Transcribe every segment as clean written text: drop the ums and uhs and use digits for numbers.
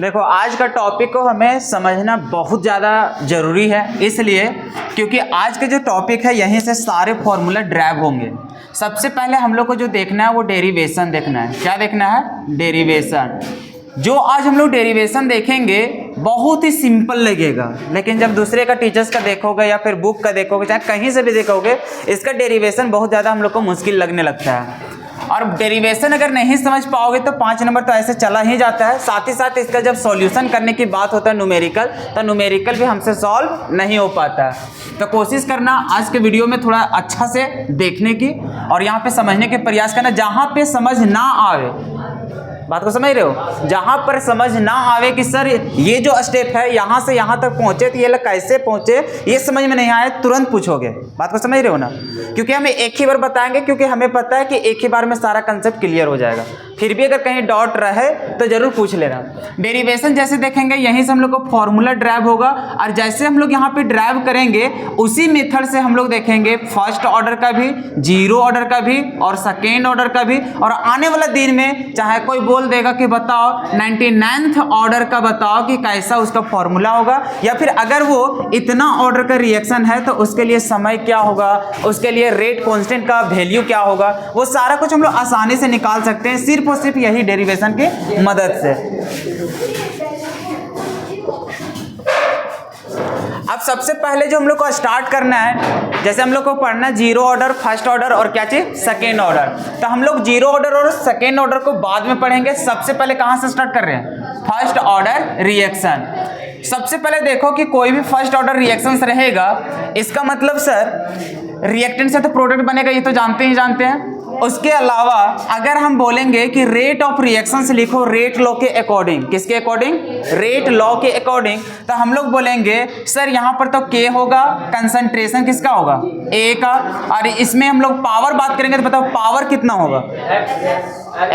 देखो आज का टॉपिक को हमें समझना बहुत ज़्यादा ज़रूरी है, इसलिए क्योंकि आज का जो टॉपिक है यहीं से सारे फॉर्मूला ड्राइव होंगे। सबसे पहले हम लोग को जो देखना है वो डेरिवेशन देखना है। क्या देखना है? डेरिवेशन। जो आज हम लोग डेरिवेशन देखेंगे बहुत ही सिंपल लगेगा, लेकिन जब दूसरे का टीचर्स का देखोगे या फिर बुक का देखोगे, चाहे कहीं से भी देखोगे, इसका डेरिवेशन बहुत ज़्यादा हम लोग को मुश्किल लगने लगता है। और डेरिवेशन अगर नहीं समझ पाओगे तो 5 नंबर तो ऐसे चला ही जाता है। साथ ही साथ इसका जब सॉल्यूशन करने की बात होता है न्यूमेरिकल, तो न्यूमेरिकल भी हमसे सॉल्व नहीं हो पाता है। तो कोशिश करना आज के वीडियो में थोड़ा अच्छा से देखने की और यहाँ पे समझने के प्रयास करना। जहाँ पे समझ ना आवे, बात को समझ रहे हो, जहाँ पर समझ ना आवे कि सर ये जो स्टेप है यहाँ से यहाँ तक पहुँचे तो ये लोग कैसे पहुँचे, ये समझ में नहीं आए, तुरंत पूछोगे। बात को समझ रहे हो ना, क्योंकि हमें एक ही बार बताएंगे, क्योंकि हमें पता है कि एक ही बार में सारा कंसेप्ट क्लियर हो जाएगा। फिर भी अगर कहीं डाउट रहे तो जरूर पूछ लेना। डेरिवेशन जैसे देखेंगे यहीं से हम लोग को फॉर्मूला ड्राइव होगा, और जैसे हम लोग यहाँ पे ड्राइव करेंगे उसी मेथड से हम लोग देखेंगे फर्स्ट ऑर्डर का भी, जीरो ऑर्डर का भी और सेकेंड ऑर्डर का भी। और आने वाला दिन में चाहे कोई बोल देगा कि बताओ 99th ऑर्डर का बताओ कि कैसा उसका फॉर्मूला होगा, या फिर अगर वो इतना ऑर्डर का रिएक्शन है तो उसके लिए समय क्या होगा, उसके लिए रेट कांस्टेंट का वैल्यू क्या होगा, वो सारा कुछ हम लोग आसानी से निकाल सकते हैं सिर्फ और सिर्फ यही डेरिवेशन की मदद से। अब सबसे पहले जो हम लोग को स्टार्ट करना है, जैसे हम लोग को पढ़ना है जीरो ऑर्डर, फर्स्ट ऑर्डर और क्या चीज, सेकेंड ऑर्डर। तो हम लोग जीरो ऑर्डर और सेकेंड ऑर्डर को बाद में पढ़ेंगे। सबसे पहले कहां से स्टार्ट कर रहे हैं? First order reaction. सबसे पहले देखो कि कोई भी फर्स्ट ऑर्डर रिएक्शन रहेगा, इसका मतलब सर रिएक्टेंट से तो प्रोडक्ट बनेगा, ये तो जानते हैं। उसके अलावा अगर हम बोलेंगे कि रेट ऑफ रिएक्शन से लिखो रेट लॉ के अकॉर्डिंग, किसके अकॉर्डिंग? रेट लॉ के अकॉर्डिंग। तो हम लोग बोलेंगे सर यहाँ पर तो K होगा, कंसंट्रेशन किसका होगा? A का, और इसमें हम लोग पावर बात करेंगे तो बताओ पावर कितना होगा?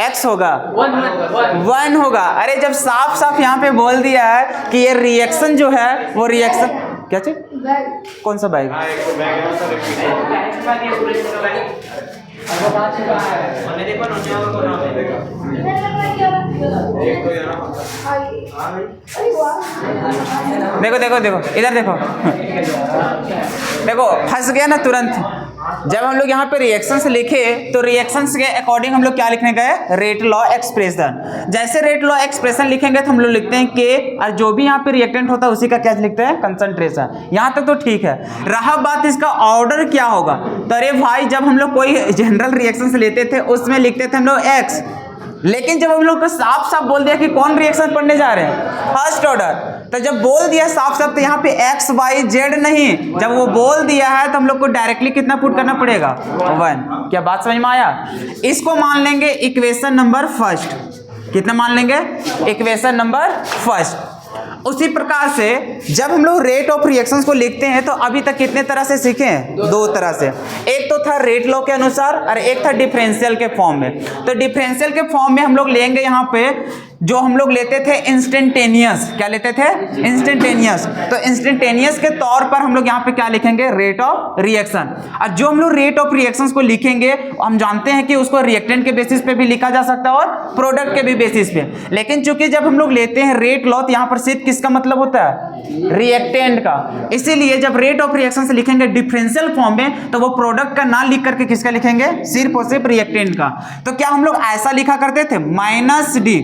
X होगा, 1 होगा। अरे जब साफ साफ यहाँ पे बोल दिया है कि ये रिएक्शन जो है वो रिएक्शन क्या चीज, कौन सा बैग? देखो इधर देखो फंस गया ना तुरंत। जब हम लोग यहाँ पे रिएक्शंस लिखे तो रिएक्शंस के अकॉर्डिंग हम लोग क्या लिखने गए? Rate law expression. जैसे रेट लॉ एक्सप्रेशन लिखेंगे तो हम लोग लिखते हैं K, और जो भी यहाँ पे रिएक्टेंट होता है उसी का क्या लिखते हैं? कंसंट्रेशन। यहाँ तक तो ठीक है। रहा बात इसका ऑर्डर क्या होगा, तो अरे भाई जब हम लोग कोई जनरल रिएक्शन लेते थे उसमें लिखते थे हम लोग X, लेकिन जब हम लोग को साफ साफ बोल दिया कि कौन रिएक्शन पढ़ने जा रहे हैं? First order. तो जब बोल दिया साफ साफ तो यहाँ पे X Y Z नहीं, जब वो बोल दिया है तो हम लोग को डायरेक्टली कितना पुट करना पड़ेगा? 1। क्या बात समझ में आया? इसको मान लेंगे इक्वेशन नंबर फर्स्ट। कितना मान लेंगे? Equation number first. उसी प्रकार से जब हम लोग रेट ऑफ रिएक्शंस को लिखते हैं तो अभी तक कितने तरह से सीखे हैं? 2 तरह से। एक तो था रेट लॉ के अनुसार और एक था डिफरेंशियल के फॉर्म में। तो डिफरेंशियल के फॉर्म में हम लोग लेंगे यहाँ पे जो हम लोग लेते थे इंस्टेंटेनियस। क्या लेते थे? इंस्टेंटेनियस। तो इंस्टेंटेनियस के तौर पर हम लोग यहाँ पे क्या लिखेंगे? Rate of reaction. और जो हम लोग रेट ऑफ रिएक्शंस को लिखेंगे हम जानते हैं कि उसको रिएक्टेंट के बेसिस पे भी लिखा जा सकता है और प्रोडक्ट के भी बेसिस पे। लेकिन चूंकि जब हम लोग लेते हैं रेट लॉ तो यहाँ पर सिर्फ किसका मतलब होता है? रिएक्टेंट का। इसीलिए जब रेट ऑफ रिएक्शन से लिखेंगे डिफरेंशियल फॉर्म में तो वो प्रोडक्ट का ना लिख करके किसका लिखेंगे? सिर्फ और सिर्फ रिएक्टेंट का। तो क्या हम लोग ऐसा लिखा करते थे? -D।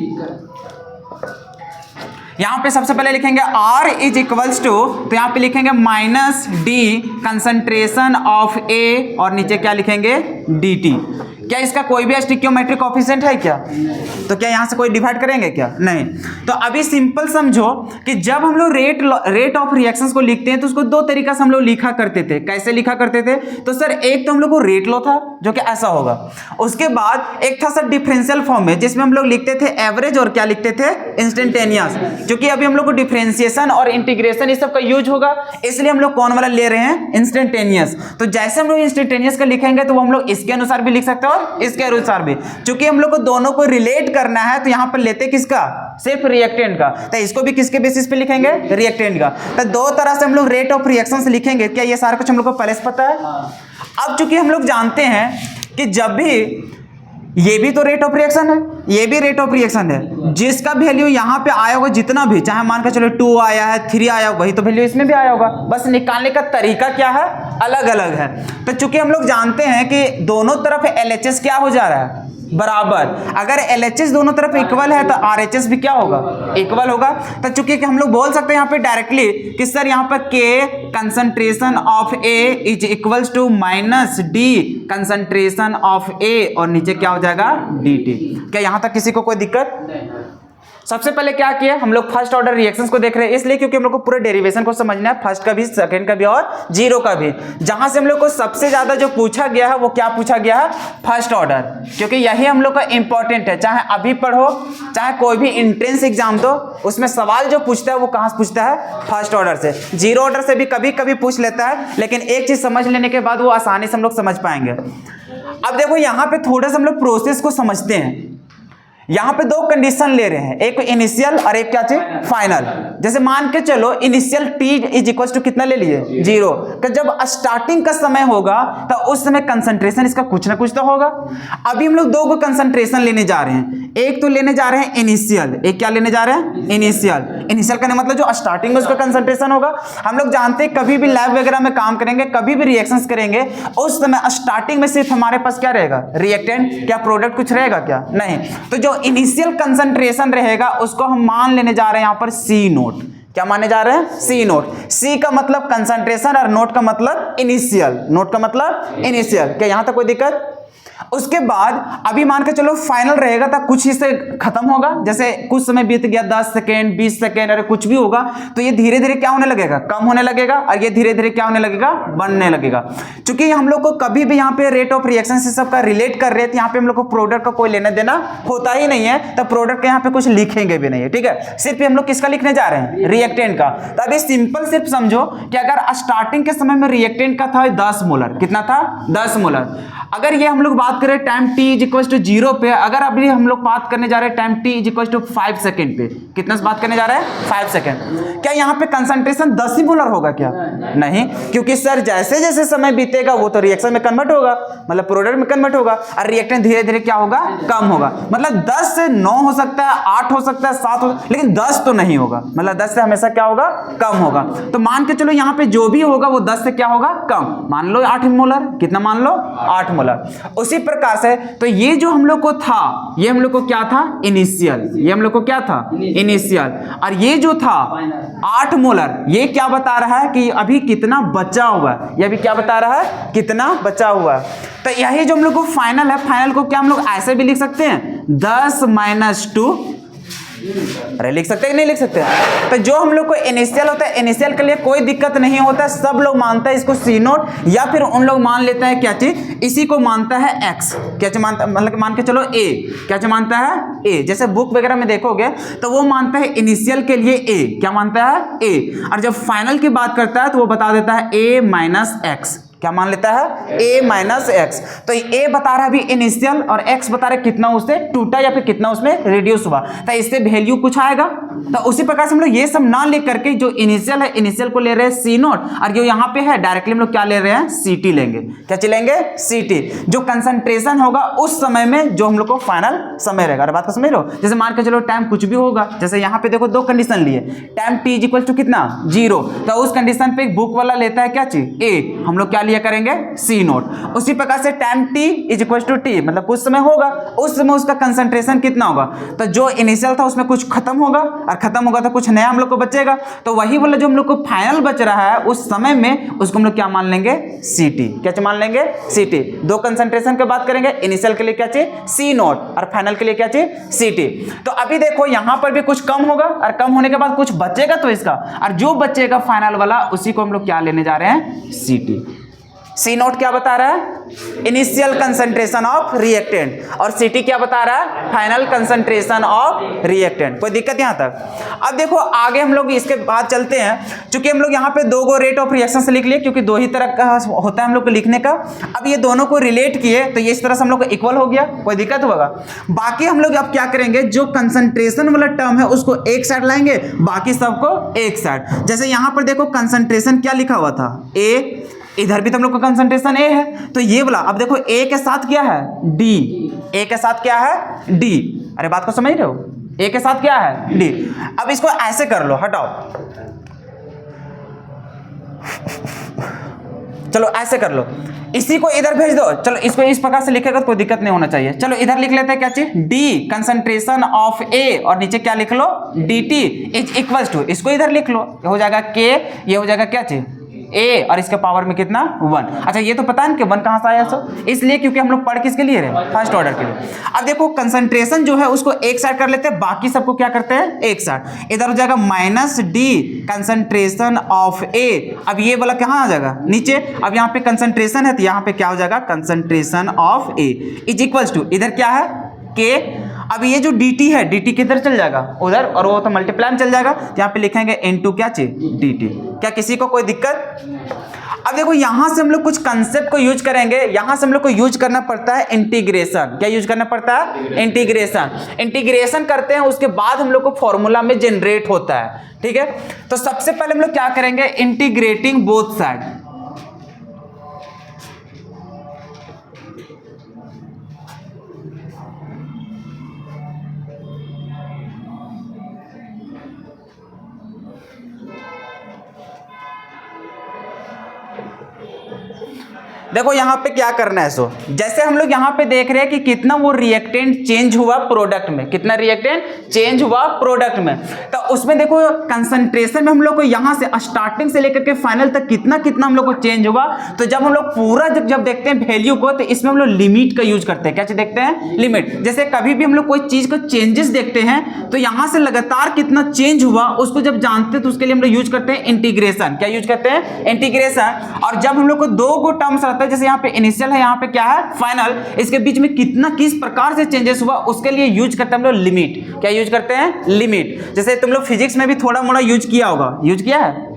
यहां पे सबसे पहले लिखेंगे R इज इक्वल्स टू, तो यहां पे लिखेंगे -D कंसंट्रेशन ऑफ A, और नीचे क्या लिखेंगे? DT। क्या इसका कोई भी स्टिक्योमेट्रिक कोएफिशिएंट है क्या? तो क्या यहां से कोई डिवाइड करेंगे क्या? नहीं। तो अभी सिंपल समझो कि जब हम लोग रेट ऑफ रिएक्शंस को लिखते हैं तो उसको 2 तरीका से हम लोग लिखा करते थे। कैसे लिखा करते थे? तो सर एक तो हम लोग को रेट लॉ था जो कि ऐसा होगा, उसके बाद एक था सर डिफरेंशियल फॉर्म में जिसमें हम लोग लिखते थे एवरेज और क्या लिखते थे? इंस्टेंटेनियस। क्योंकि अभी हम लोग को डिफरेंशिएशन और इंटीग्रेशन इस सब का यूज होगा, इसलिए हम लोग कौन वाला ले रहे हैं? इंस्टेंटेनियस। तो जैसे हम लोग इंस्टेंटेनियस का लिखेंगे तो वो हम लोग इसके अनुसार भी लिख सकते हैं और इसके अनुसार भी। चूंकि हम लोग को दोनों को रिलेट करना है तो यहां पर लेते किसका? सिर्फ रिएक्टेंट का। तो इसको भी किसके बेसिस पे लिखेंगे? रिएक्टेंट का। तो 2 तरह से हम लोग रेट ऑफ रिएक्शन से लिखेंगे। क्या ये सारा कुछ हम लोग को पहले से पता है? अब चूंकि हम लोग जानते हैं कि जब भी ये भी तो रेट ऑफ रिएक्शन है, ये भी रेट ऑफ रिएक्शन है। जिसका वैल्यू यहाँ पे आया होगा जितना भी, चाहे मान के चलो 2 आया है 3 आया, वही तो वैल्यू इसमें भी आया होगा, बस निकालने का तरीका क्या है, अलग अलग है। तो चूंकि हम लोग जानते हैं कि दोनों तरफ LHS क्या हो जा रहा है, बराबर। अगर LHS दोनों तरफ इक्वल है तो RHS भी क्या होगा, इक्वल होगा। तो चूंकि हम लोग बोल सकते हैं यहाँ पे डायरेक्टली कि सर यहाँ पर K concentration of A is equals to minus D concentration of A, और नीचे क्या हो जाएगा DT। क्या यहाँ तक किसी को कोई दिक्कत? सबसे पहले क्या किया, हम लोग फर्स्ट ऑर्डर रिएक्शंस को देख रहे हैं, इसलिए क्योंकि हम लोग को पूरे डेरिवेशन को समझना है, फर्स्ट का भी, सेकंड का भी और जीरो का भी। जहां से हम लोग को सबसे ज्यादा जो पूछा गया है वो क्या पूछा गया है, फर्स्ट ऑर्डर, क्योंकि यही हम लोग का इंपॉर्टेंट है। चाहे अभी पढ़ो, चाहे कोई भी एंट्रेंस एग्जाम दो, उसमें सवाल जो पूछता है वो कहां से पूछता है, फर्स्ट ऑर्डर से। जीरो ऑर्डर से भी कभी कभी पूछ लेता है, लेकिन एक चीज समझ लेने के बाद वो आसानी से हम लोग समझ पाएंगे। अब देखो यहाँ पे थोड़ा सा हम लोग प्रोसेस को समझते हैं। यहाँ पे दो कंडीशन ले रहे हैं, एक इनिशियल और एक क्या चीज, फाइनल। जैसे मान के चलो initial t is equal to कितना ले लिए, 0। जब स्टार्टिंग का समय होगा तो उस समय कंसंट्रेशन इसका कुछ ना कुछ तो होगा। अभी हम लोग दो को कंसंट्रेशन लेने जा रहे हैं, एक तो लेने जा रहे हैं इनिशियल, एक क्या लेने जा रहे हैं, इनिशियल। इनिशियल का मतलब जो स्टार्टिंग में उसका कंसंट्रेशन होगा। हम लोग जानते हैं कभी भी लैब वगैरह में काम करेंगे, कभी भी रिएक्शंस करेंगे, उस समय स्टार्टिंग में सिर्फ हमारे पास क्या रहेगा, रिएक्टेंट, क्या प्रोडक्ट कुछ रहेगा क्या, नहीं। तो जो इनिशियल कंसंट्रेशन रहेगा उसको हम मान लेने जा रहे हैं यहाँ पर C नोट। क्या माने जा रहे हैं, C नोट। C का मतलब कंसंट्रेशन और नोट का मतलब इनिशियल, नोट का मतलब इनिशियल। क्या यहां तक कोई दिक्कत? उसके बाद अभी मान के चलो फाइनल रहेगा तो कुछ ही से खत्म होगा। जैसे कुछ समय बीत गया, 10 सेकेंड 20 सेकेंड, अरे कुछ भी होगा तो ये धीरे धीरे क्या होने लगेगा, कम होने लगेगा, और ये धीरे धीरे क्या होने लगेगा, बढ़ने लगेगा। क्योंकि हम लोग को कभी भी यहाँ पे रेट ऑफ रिएक्शन से सबका रिलेट कर रहे थे, यहाँ पे हम लोग को प्रोडक्ट का कोई लेना देना होता ही नहीं है, तो प्रोडक्ट के यहाँ पे कुछ लिखेंगे भी नहीं है, ठीक है। सिर्फ हम लोग किसका लिखने जा रहे हैं, रिएक्टेंट का। तो अभी सिंपल सिर्फ समझो कि अगर स्टार्टिंग के समय में रिएक्टेंट का था 10 मोलर, कितना था, 10 मोलर। अगर ये हम लोग बात करें time t is equal to 0 पे, अगर अभी हम लोग बात करने जा रहे हैं time t is equal to 5 second पे, कितना से बात करने जा रहे हैं, 5 सेकेंड। क्या यहाँ पे कंसंट्रेशन 10 ही मोलर होगा क्या, नहीं, क्योंकि सर जैसे जैसे समय बीतेगा वो तो रिएक्शन में कन्वर्ट होगा, मतलब प्रोडक्ट में कन्वर्ट होगा, और रिएक्टेंट धीरे धीरे क्या होगा, कम होगा। मतलब 10 से 9 हो सकता है, 8 हो सकता है, 7 हो, लेकिन 10 तो नहीं होगा, मतलब 10 से हमेशा क्या होगा, कम होगा। तो मान के चलो यहाँ पे जो भी होगा वो 10 से क्या होगा, कम। मान लो 8 मोलर, कितना मान लो, 8 मोलर। उसी प्रकार से तो ये जो हम लोग को था, ये हम लोग को क्या था, इनिशियल, ये हम लोग को क्या था, इनिशियल। और ये जो था 8 मोलर, ये क्या बता रहा है कि अभी कितना बचा हुआ है, ये अभी क्या बता रहा है, कितना बचा हुआ है। तो यही जो हम लोग को फाइनल है, फाइनल को क्या हम लोग ऐसे भी लिख सकते हैं, 10 - 2, अरे लिख सकते हैं नहीं लिख सकते। तो जो हम लोग को इनिशियल होता है, इनिशियल के लिए कोई दिक्कत नहीं होता, सब लोग मानता है इसको C नोट, या फिर उन लोग मान लेता है क्या चीज, इसी को मानता है X। क्या चीज मानता, मतलब मान के चलो A, क्या चीज मानता है A। जैसे बुक वगैरह में देखोगे तो वो मानता है इनिशियल के लिए A, क्या मानता है A, और जब फाइनल की बात करता है तो वो बता देता है A - X। क्या मान लेता है, A - X। तो A बता रहा है अभी इनिशियल, और X बता रहा है कितना उससे टूटा या फिर कितना उसमें रिड्यूस हुआ, तो इससे वैल्यू कुछ आएगा। तो उसी प्रकार से हम लोग ये सब ना ले करके जो इनिशियल है, इनिशियल को ले रहे हैं C नोट, और जो यहाँ पे है डायरेक्टली हम लोग क्या ले रहे हैं, CT लेंगे। क्या चलेंगे, CT, जो कंसंट्रेशन होगा उस समय में जो हम लोग को फाइनल समय रहेगा। अरे बात को समझ लो। जैसे मान के चलो टाइम कुछ भी होगा, जैसे यहाँ पे देखो दो कंडीशन लिए, time t is equal to कितना, 0, तो उस कंडीशन पे बुक वाला लेता है क्या चीज, A, हम लोग क्या लिया करेंगे, C नोट। उसी प्रकार से time t is equal to t, मतलब कुछ समय होगा, उस समय उसका कंसंट्रेशन कितना होगा, तो जो इनिशियल था उसमें कुछ खत्म होगा, और खत्म होगा तो कुछ नया हम लोग को बचेगा। तो वही वाला जो हम लोग को फाइनल बच रहा है उस समय में, उसको हम लोग क्या मान लेंगे, CT। क्या मान लेंगे, CT। दो कंसंट्रेशन की बात करेंगे, इनिशियल के लिए क्या चाहिए, C नोट, और फाइनल के लिए क्या चाहिए, CT। तो अभी देखो यहां पर भी कुछ कम होगा, और कम होने के बाद कुछ बचेगा तो इसका, और जो बचेगा फाइनल वाला उसी को हम लोग क्या लेने जा रहे हैं, CT। C नोट क्या बता रहा है, इनिशियल कंसंट्रेशन ऑफ रिएक्टेंट, और CT क्या बता रहा है, फाइनल कंसंट्रेशन ऑफ रिएक्टेंट। कोई दिक्कत यहां तक? अब देखो आगे हम लोग इसके बाद चलते हैं, क्योंकि हम लोग यहाँ पे दो गो रेट ऑफ रिएक्शन से लिख लिए, क्योंकि दो ही तरह का होता है हम लोग को लिखने का। अब ये दोनों को रिलेट किए तो ये इस तरह से हम लोग को इक्वल हो गया, कोई दिक्कत होगा? बाकी हम लोग अब क्या करेंगे, जो कंसंट्रेशन वाला टर्म है उसको एक साइड लाएंगे, बाकी सबको एक साइड। जैसे यहाँ पर देखो कंसंट्रेशन क्या लिखा हुआ था, A, इधर भी तो हम लोग का कंसंट्रेशन ए है, तो ये वाला अब देखो ए के साथ क्या है डी, ए के साथ क्या है डी। अरे बात को समझ रहे हो, ए के साथ क्या है डी। अब इसको ऐसे कर लो, हटाओ, चलो ऐसे कर लो, इसी को इधर भेज दो। चलो इसको इस प्रकार से लिखेगा तो कोई दिक्कत नहीं होना चाहिए। चलो इधर लिख लेते हैं क्या चीज, डी कंसंट्रेशन ऑफ ए, और नीचे क्या लिख लो D T is equals to, इसको इधर लिख लो, ये हो जाएगा के, ये हो जाएगा क्या चीज ए, और इसके पावर में कितना 1। अच्छा ये तो पता है कि 1 कहां से आया, सो इसलिए क्योंकि हम लोग पढ़ किसके लिए रहे, फर्स्ट ऑर्डर के लिए। अब देखो कंसंट्रेशन जो है उसको एक साइड कर लेते हैं, बाकी सबको क्या करते हैं एक साइड। इधर हो जाएगा माइनस डी कंसंट्रेशन ऑफ ए, अब ये वाला कहां आ जाएगा नीचे। अब यहाँ पे कंसंट्रेशन है तो यहाँ पे क्या हो जाएगा concentration of A is equals to, इधर क्या है के। अब ये जो dt है dt किधर चल जाएगा उधर, और वो तो मल्टीप्लाई में चल जाएगा, तो यहाँ पे लिखेंगे इनटू क्या चीज dt। क्या किसी को कोई दिक्कत। अब देखो यहां से हम लोग कुछ कंसेप्ट को यूज करेंगे, यहां से हम लोग को यूज करना पड़ता है इंटीग्रेशन। क्या यूज करना पड़ता है इंटीग्रेशन। इंटीग्रेशन करते हैं उसके बाद हम लोग को फॉर्मूला में जनरेट होता है, ठीक है। तो सबसे पहले हम लोग क्या करेंगे, इंटीग्रेटिंग बोथ साइड। देखो यहाँ पे क्या करना है, सो जैसे हम लोग यहाँ पे देख रहे हैं कि कितना वो रिएक्टेंट चेंज हुआ प्रोडक्ट में, कितना रिएक्टेंट चेंज हुआ प्रोडक्ट में। तो उसमें देखो कंसंट्रेशन में हम लोग को यहाँ से स्टार्टिंग से लेकर के फाइनल तक कितना कितना हम लोग को चेंज हुआ। तो जब हम लोग पूरा जब देखते हैं वैल्यू को, तो इसमें हम लोग लिमिट का यूज करते हैं। क्या चीज देखते हैं, लिमिट। जैसे कभी भी हम लोग कोई चीज को चेंजेस देखते हैं तो यहाँ से लगातार कितना चेंज हुआ उसको जब जानते हैं तो उसके लिए हम लोग यूज करते हैं इंटीग्रेशन। क्या यूज करते हैं इंटीग्रेशन। और जब हम लोग को दो गो टर्म्स रहता है, जैसे यहाँ पे इनिशियल है, यहाँ पे क्या है फाइनल, इसके बीच में कितना किस प्रकार से चेंजेस हुआ उसके लिए यूज करते हैं हम लोग लिमिट। क्या यूज करते हैं लिमिट। जैसे तुम लोग फिजिक्स में भी थोड़ा मोड़ा यूज किया होगा, यूज किया है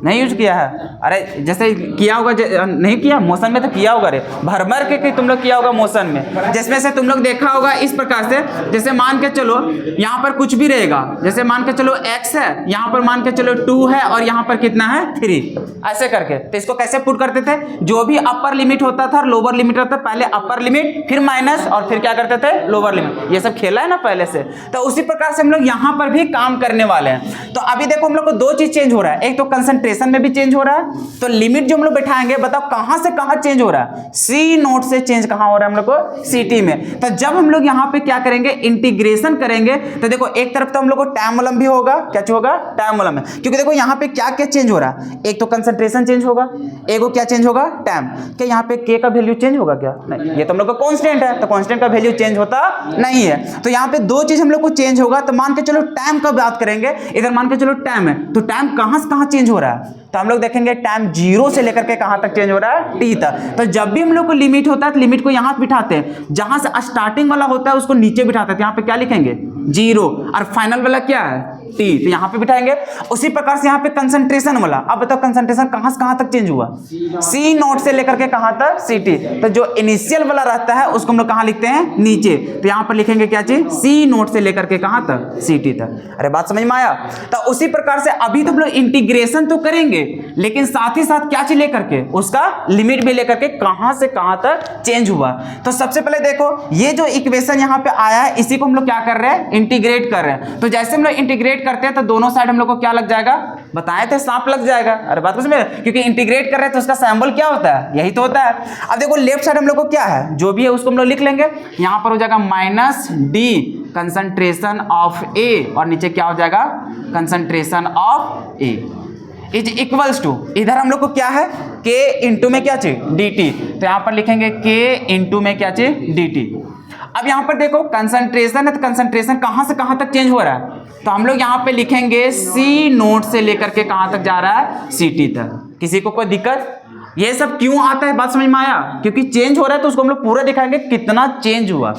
नहीं यूज किया है, अरे जैसे किया होगा नहीं किया, मोशन में तो किया होगा रे, भर भर के तुम लोग किया होगा मोशन में। जिसमें से तुम लोग देखा होगा इस प्रकार से, जैसे मान के चलो यहाँ पर कुछ भी रहेगा, जैसे मान के चलो x है, यहाँ पर मान के चलो 2 है, और यहाँ पर कितना है 3, ऐसे करके। तो इसको कैसे पुट करते थे, जो भी अपर लिमिट होता था लोअर लिमिट होता था, पहले अपर लिमिट फिर माइनस और फिर क्या करते थे लोअर लिमिट। ये सब खेला है ना पहले से, तो उसी प्रकार से हम लोग यहाँ पर भी काम करने वाले हैं। तो अभी देखो हम लोग को दो चीज चेंज हो रहा है, एक तो कंसंट्रेशन में भी चेंज हो रहा है, तो लिमिट जो हम लोग बैठाएंगे बताओ कहां से कहां चेंज हो रहा है, सी नोट से चेंज कहां हो रहा है हम लोग को सीटी में। तो जब हम लोग यहां पे क्या करेंगे इंटीग्रेशन करेंगे, तो देखो एक तरफ तो हम लोग को टाइम वॉल्यूम भी होगा, क्या होगा टाइम वॉल्यूम है, क्योंकि देखो यहां पे क्या क्या चेंज हो रहा है, एक तो कंसंट्रेशन चेंज होगा, एक को क्या चेंज होगा टाइम। क्या यहां पे के का वैल्यू चेंज होगा क्या, नहीं, ये तो हम लोग का कांस्टेंट है, तो कांस्टेंट का वैल्यू चेंज होता नहीं है। तो यहां पे दो चीज हम लोग को चेंज होगा। तो मान के चलो टाइम का बात करेंगे, इधर मान के चलो टाइम है, तो टाइम कहां से कहां चेंज हो रहा है, तो हम लोग देखेंगे टाइम 0 से लेकर के कहां तक चेंज हो रहा है t तक। तो जब भी हम लोग को लिमिट होता है तो लिमिट को यहां बिठाते हैं, जहां से स्टार्टिंग वाला होता है उसको नीचे बिठाते हैं, तो यहां पे क्या लिखेंगे 0, और फाइनल वाला क्या है t, तो यहां पे बिठाएंगे। उसी प्रकार से यहां पे कंसंट्रेशन वाला, अब बताओ कंसंट्रेशन कहां से कहां तक चेंज हुआ, C नोट से लेकर के कहां तक CT। तो जो इनिशियल वाला रहता है उसको हम लोग कहां लिखते हैं नीचे, तो यहां पर लिखेंगे क्या चीज C नोट से लेकर के कहां तक CT तक। अरे बात समझ में आया। तो उसी प्रकार से अभी तो हम लोग इंटीग्रेशन तो करेंगे, लेकिन साथ ही साथ क्या चीज लेकर के उसका लिमिट भी लेकर के कहां से कहां तक चेंज हुआ। तो सबसे पहले देखो ये जो इक्वेशन यहां पे आया है, इसी को हम लोग क्या कर रहे हैं इंटीग्रेट कर रहे हैं। तो जैसे हम लोग इंटीग्रेट करते हैं तो दोनों साइड हम लोग को क्या लग जाएगा, बताए थे सांप लग जाएगा। अरे बात समझ में, क्योंकि इंटीग्रेट कर रहे हैं तो उसका सिंबल क्या होता है, यही तो होता है। अब देखो लेफ्ट साइड हम लोग को क्या है, जो भी है उसको हम लोग लिख लेंगे। यहां पर हो जाएगा minus D concentration of A, और नीचे क्या हो जाएगा concentration of A is equals to, इधर हम लोग को क्या है k इंटू में क्या चाहिए dt, तो यहां पर लिखेंगे k इंटू में क्या चाहिए dt। अब यहां पर देखो कंसंट्रेशन है, तो कंसंट्रेशन कहां से कहां तक चेंज हो रहा है, तो हम लोग यहां पे लिखेंगे C नोट से लेकर के कहां तक जा रहा है CT तक। किसी को कोई दिक्कत, ये सब क्यों आता है बात समझ में आया, क्योंकि चेंज हो रहा है तो उसको हम लोग पूरा दिखाएंगे कितना चेंज हुआ।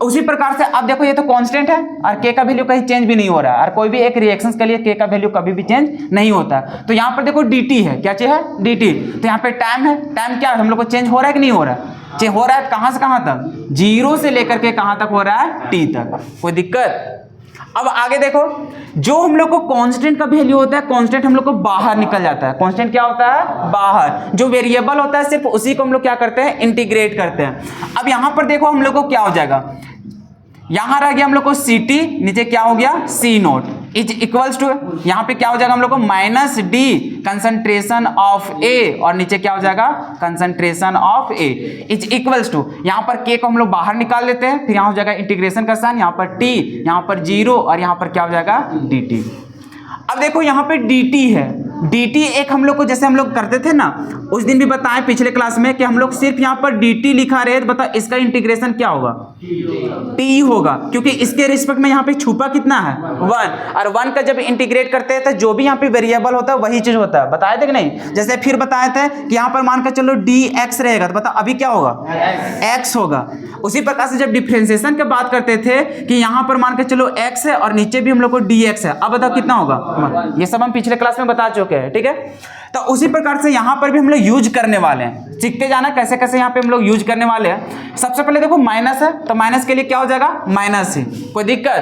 उसी प्रकार से अब देखो ये तो कांस्टेंट है और k का वैल्यू कहीं चेंज भी नहीं हो रहा है, और कोई भी एक रिएक्शंस के लिए k का वैल्यू कभी भी चेंज नहीं होता। तो यहाँ पर देखो dt है, क्या चीज है dt, तो यहाँ पे टाइम है, टाइम क्या हम लोग को चेंज हो रहा है कि नहीं हो रहा है, चेंज हो रहा है कहाँ से कहाँ तक 0 से लेकर के कहाँ तक हो रहा है t तक। कोई दिक्कत। अब आगे देखो, जो हम लोग को कांस्टेंट का वैल्यू होता है, कांस्टेंट हम लोग को बाहर निकल जाता है। कांस्टेंट क्या होता है? बाहर। जो वेरिएबल होता है सिर्फ उसी को हम लोग क्या करते हैं? इंटीग्रेट करते हैं। अब यहां पर देखो हम लोग को क्या हो जाएगा, यहां रह गया हम लोग को सी टी, नीचे क्या हो गया? C nought is equals to, यहां पे क्या हो जाएगा हम लोग को? Minus D concentration of A, और नीचे क्या हो जाएगा? Concentration of A is equals to, यहां पर के को हम लोग बाहर निकाल लेते हैं, फिर यहां हो जाएगा इंटीग्रेशन का साइन, यहां पर टी, यहां पर जीरो, और यहां पर क्या हो जाएगा? D T. अब देखो यहां पे डी टी है, डी टी एक हम लोग को, जैसे हम लोग करते थे ना उस दिन भी बताएं पिछले क्लास में, कि हम लोग सिर्फ यहाँ पर डी टी लिखा रहे, तो बताओ इसका इंटीग्रेशन क्या होगा? टी होगा, क्योंकि इसके रिस्पेक्ट में यहाँ पे छुपा कितना है? 1, और 1 का जब इंटीग्रेट करते हैं तो जो भी यहाँ पे वेरिएबल होता है वही चीज होता है। बताए थे कि नहीं? जैसे फिर बताए थे कि यहाँ पर मान कर चलो डी एक्स रहेगा, तो बताओ अभी क्या होगा? एक्स होगा। उसी प्रकार से जब डिफ्रेंसिएशन की बात करते थे कि यहाँ पर मान कर चलो एक्स है और नीचे भी हम लोग को डी एक्स है, अब बताओ कितना होगा? ये सब हम पिछले क्लास में बता चुके हैं, ठीक है। तो उसी प्रकार से यहां पर भी हम लोग यूज करने वाले हैं, सीखते जाना कैसे कैसे यहां पे हम लोग यूज करने वाले हैं। सबसे पहले देखो माइनस है, तो माइनस के लिए क्या हो जाएगा? माइनस ही, कोई दिक्कत?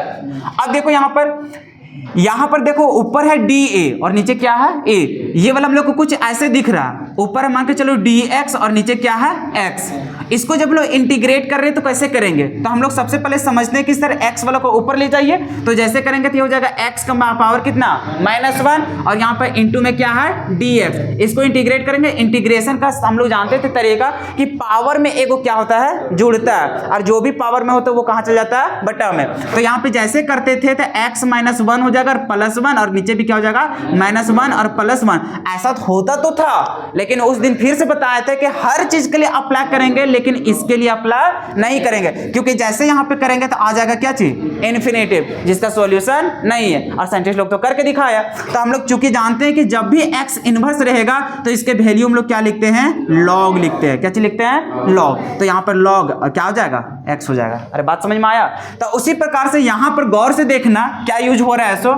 अब देखो यहां पर देखो ऊपर है डी ए और नीचे क्या है? ए। ये वाला हम लोग को कुछ ऐसे दिख रहा है, ऊपर है मान के चलो डी एक्स और नीचे क्या है? एक्स। इसको जब लोग इंटीग्रेट कर रहे हैं तो कैसे करेंगे? तो हम लोग सबसे पहले समझते हैं कि सर एक्स वाला को ऊपर ले जाइए, तो जैसे करेंगे तो ये हो जाएगा एक्स का पावर कितना? -1, और यहाँ पर इंटू में क्या है? D x. इसको इंटीग्रेट करेंगे, इंटीग्रेशन का हम लोग जानते थे तरीका कि पावर में एक क्या होता है? जुड़ता है, और जो भी पावर में होता है वो कहाँ चल जाता है? बटा में। तो यहाँ पे जैसे करते थे तो एक्स -1 हो जाएगा और +1, और नीचे भी क्या हो जाएगा? -1 और +1। ऐसा होता तो था, लेकिन उस दिन फिर से बताया था कि हर चीज के लिए अप्लाई करेंगे, लेकिन इसके लिए अप्लाई नहीं करेंगे, क्योंकि जैसे यहां पे करेंगे तो आ जाएगा क्या चीज? इन्फिनेटिव, जिसका सॉल्यूशन नहीं है, और साइंटिस्ट लोग तो करके दिखाया। तो हम लोग चूंकि जानते हैं कि जब भी एक्स इनवर्स रहेगा तो इसके वैल्यू हम लोग क्या लिखते हैं? लॉग लिखते हैं। क्या चीज लिखते हैं? लॉग। तो यहां पर लॉग क्या हो जाएगा? एक्स हो जाएगा। अरे बात समझ में आया? तो उसी प्रकार से यहां पर गौर से देखना क्या यूज हो रहा है। सो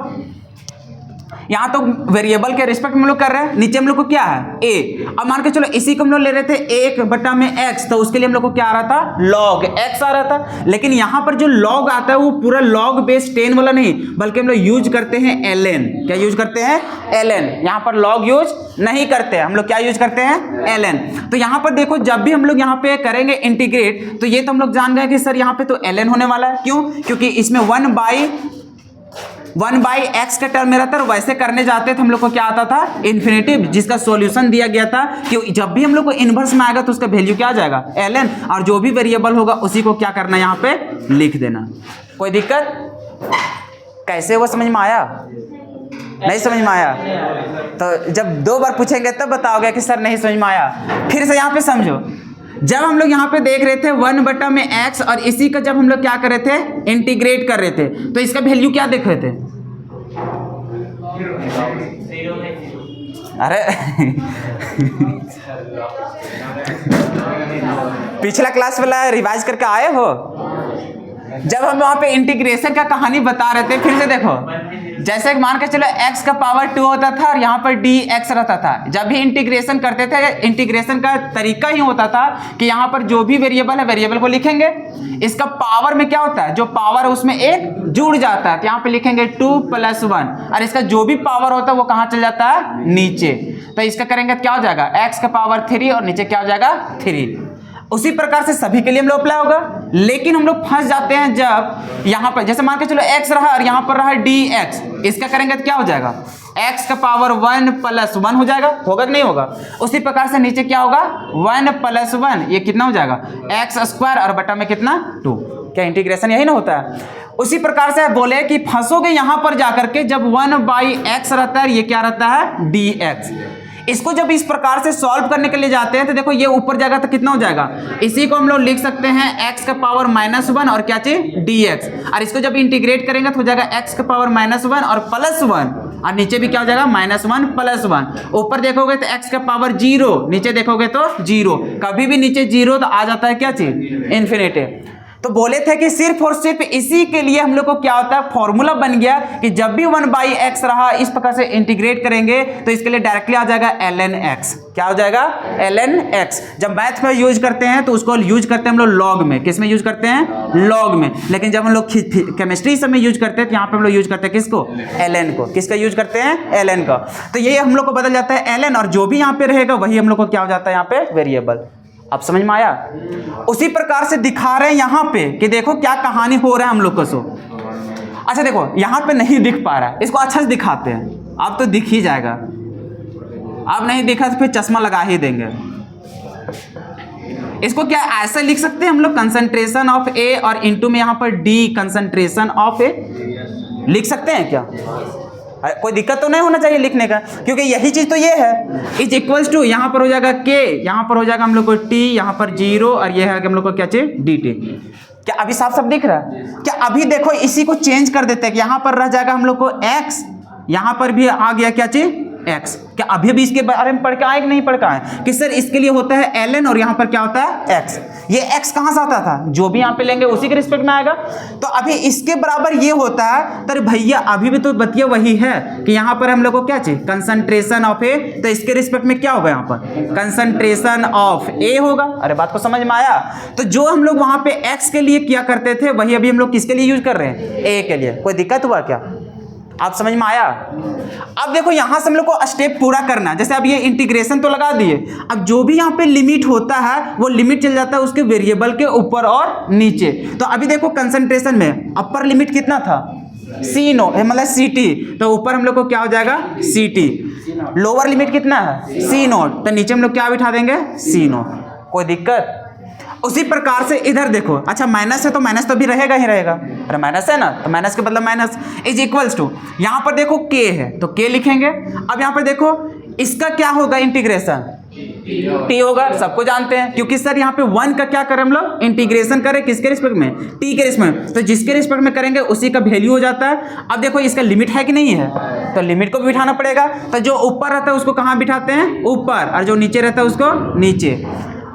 यहाँ तो वेरिएबल के रिस्पेक्ट में हम लोग कर रहे हैं, नीचे हम लोग को क्या है? ए। अब मान के चलो इसी को हम लोग ले रहे थे 1 में एक्स, तो उसके लिए हम लोग को क्या आ रहा था? लॉग एक्स आ रहा था। लेकिन यहाँ पर जो लॉग आता है वो पूरा लॉग बेस 10 वाला नहीं, बल्कि हम लोग यूज करते हैं ln। क्या यूज करते हैं? ln। यहाँ पर लॉग यूज नहीं करते हैं, हम लोग क्या यूज करते हैं? ln। तो यहाँ पर देखो जब भी हम लोग यहाँ पे करेंगे इंटीग्रेट, तो ये तो हम लोग जान गए कि सर यहाँ पे तो ln होने वाला है। क्यों? क्योंकि इसमें 1/x का टर्म मेरा था, वैसे करने जाते थे हम लोग को क्या आता था? इन्फिनेटिव, जिसका सॉल्यूशन दिया गया था कि जब भी हम लोग को इनवर्स में आएगा तो उसका वैल्यू क्या आ जाएगा? ln, और जो भी वेरिएबल होगा उसी को क्या करना? यहाँ पे लिख देना। कोई दिक्कत? कैसे वो समझ में आया? नहीं समझ में आया? तो जब 2 बार पूछेंगे तब बताओगे कि सर नहीं समझ में आया। फिर से यहाँ पे समझो, जब हम लोग यहाँ पे देख रहे थे 1/x, और इसी का जब हम लोग क्या कर रहे थे? इंटीग्रेट कर रहे थे, तो इसका वैल्यू क्या देख रहे थे? अरे पिछला क्लास वाला रिवाइज करके आए हो? जब हम वहां पे इंटीग्रेशन का कहानी बता रहे थे, फिर से देखो, जैसे मान के चलो x का पावर 2 होता था और यहाँ पर dx रहता था। जब भी इंटीग्रेशन करते थे, इंटीग्रेशन का तरीका ही होता था कि यहाँ पर जो भी वेरिएबल है वेरिएबल को लिखेंगे, इसका पावर में क्या होता है? जो पावर है उसमें एक जुड़ जाता है, तो यहाँ पे लिखेंगे 2 + 1, और इसका जो भी पावर होता है वो कहाँ चल जाता है? नीचे। तो इसका करेंगे तो क्या हो जाएगा? x का पावर 3 और नीचे क्या हो जाएगा? 3। उसी प्रकार से सभी के लिए हम लोग अप्लाई होगा, लेकिन हम लोग फंस जाते हैं जब यहाँ पर, जैसे मान के चलो x रहा और यहाँ पर रहा dx, इसका करेंगे तो क्या हो जाएगा? x का पावर 1 + 1 हो जाएगा, होगा कि नहीं होगा? उसी प्रकार से नीचे क्या होगा? 1 + 1, ये कितना हो जाएगा? x² और बटा में कितना? 2। क्या इंटीग्रेशन यही ना होता है? उसी प्रकार से बोले कि फंसोगे यहाँ पर जाकर के, जब 1/x रहता है, ये क्या रहता है? dx। इसको जब इस प्रकार से सॉल्व करने के लिए जाते हैं तो देखो ये ऊपर जाएगा तो कितना हो जाएगा? इसी को हम लोग लिख सकते हैं x का पावर -1 और क्या चीज? dx। और इसको जब इंटीग्रेट करेंगे तो हो जाएगा x का पावर -1 और +1, और नीचे भी क्या हो जाएगा? -1 + 1। ऊपर देखोगे तो x का पावर 0, नीचे देखोगे तो 0। कभी भी नीचे 0 तो आ जाता है क्या चीज? इन्फिनिटी। तो बोले थे कि सिर्फ और सिर्फ इसी के लिए हम लोग को क्या होता है, फॉर्मूला बन गया कि जब भी 1/x रहा इस प्रकार से इंटीग्रेट करेंगे तो इसके लिए डायरेक्टली आ जाएगा ln x। क्या हो जाएगा, ln x। जब मैथ में यूज करते हैं तो उसको यूज करते हैं हम लोग लॉग में। किस में यूज करते हैं, लॉग में। लेकिन जब हम लोग केमिस्ट्री सब में यूज करते हैं तो यहाँ पे हम लोग यूज करते हैं किसको, ln को। किसका यूज करते हैं, ln का। तो ये हम लोग को बदल जाता है ln, और जो भी यहाँ पे रहेगा वही हम लोग को क्या हो जाता है यहाँ पे, वेरिएबल। अब समझ में आया। उसी प्रकार से दिखा रहे हैं यहाँ पे कि देखो क्या कहानी हो रहा है हम लोग को। सो अच्छा देखो यहाँ पे नहीं दिख पा रहा है, इसको अच्छा से दिखाते हैं। अब तो दिख ही जाएगा, अब नहीं दिखा तो फिर चश्मा लगा ही देंगे। इसको क्या ऐसा लिख सकते हैं हम लोग, कंसंट्रेशन ऑफ ए और इनटू में यहाँ पर डी कंसंट्रेशन ऑफ ए लिख सकते हैं क्या? कोई दिक्कत तो नहीं होना चाहिए लिखने का, क्योंकि यही चीज तो ये है। इज इक्वल्स टू यहाँ पर हो जाएगा के, यहाँ पर हो जाएगा हम लोग को टी, यहाँ पर 0, और ये है कि हम लोग को क्या चाहिए, डी टी। क्या अभी साफ साफ दिख रहा है क्या? अभी देखो इसी को चेंज कर देते हैं कि यहाँ पर रह जाएगा हम लोग को x, यहाँ पर भी आ गया क्या चाहिए, x। क्या अभी भी इसके बारे में पढ़ के आए कि नहीं पढ़ के आए कि सर इसके लिए होता है ln और यहाँ पर क्या होता है x। ये x कहाँ से आता था, जो भी यहाँ पे लेंगे उसी के रिस्पेक्ट में आएगा। तो अभी इसके बराबर ये होता है, तो भैया अभी भी तो बतिया वही है कि यहाँ पर हम लोग को क्या चाहिए, कंसंट्रेशन ऑफ ए। तो इसके रिस्पेक्ट में क्या होगा, यहाँ पर कंसंट्रेशन ऑफ ए होगा। अरे बात को समझ में आया। तो जो हम लोग वहां पे x के लिए किया करते थे वही अभी हम लोग किसके लिए यूज कर रहे हैं, a के लिए। कोई दिक्कत हुआ क्या, आप समझ में आया। अब देखो यहां से हम लोग को स्टेप पूरा करना है। जैसे अब ये इंटीग्रेशन तो लगा दिए, अब जो भी यहाँ पे लिमिट होता है वो लिमिट चल जाता है उसके वेरिएबल के ऊपर और नीचे। तो अभी देखो कंसंट्रेशन में अपर लिमिट कितना था, C0 मतलब CT, तो ऊपर हम लोग को क्या हो जाएगा CT। लोअर लिमिट कितना है C0, तो नीचे हम लोग क्या बिठा देंगे C0। कोई दिक्कत। उसी प्रकार से इधर देखो, अच्छा माइनस है तो माइनस तो भी रहेगा ही रहेगा। अरे माइनस है ना, तो माइनस के बदला माइनस इज इक्वल्स टू, यहाँ पर देखो k है तो k लिखेंगे। अब यहाँ पर देखो इसका क्या होगा, इंटीग्रेशन t होगा, सबको जानते हैं। क्योंकि सर यहाँ पे 1 का क्या करें हम लोग, इंटीग्रेशन करें किसके रिस्पेक्ट में, t के रिस्पेक्ट में। तो जिसके रिस्पेक्ट में करेंगे उसी का वैल्यू हो जाता है। अब देखो इसका लिमिट है कि नहीं है, तो लिमिट को भी बिठाना पड़ेगा। तो जो ऊपर रहता है उसको कहाँ बिठाते हैं, ऊपर, और जो नीचे रहता है उसको नीचे।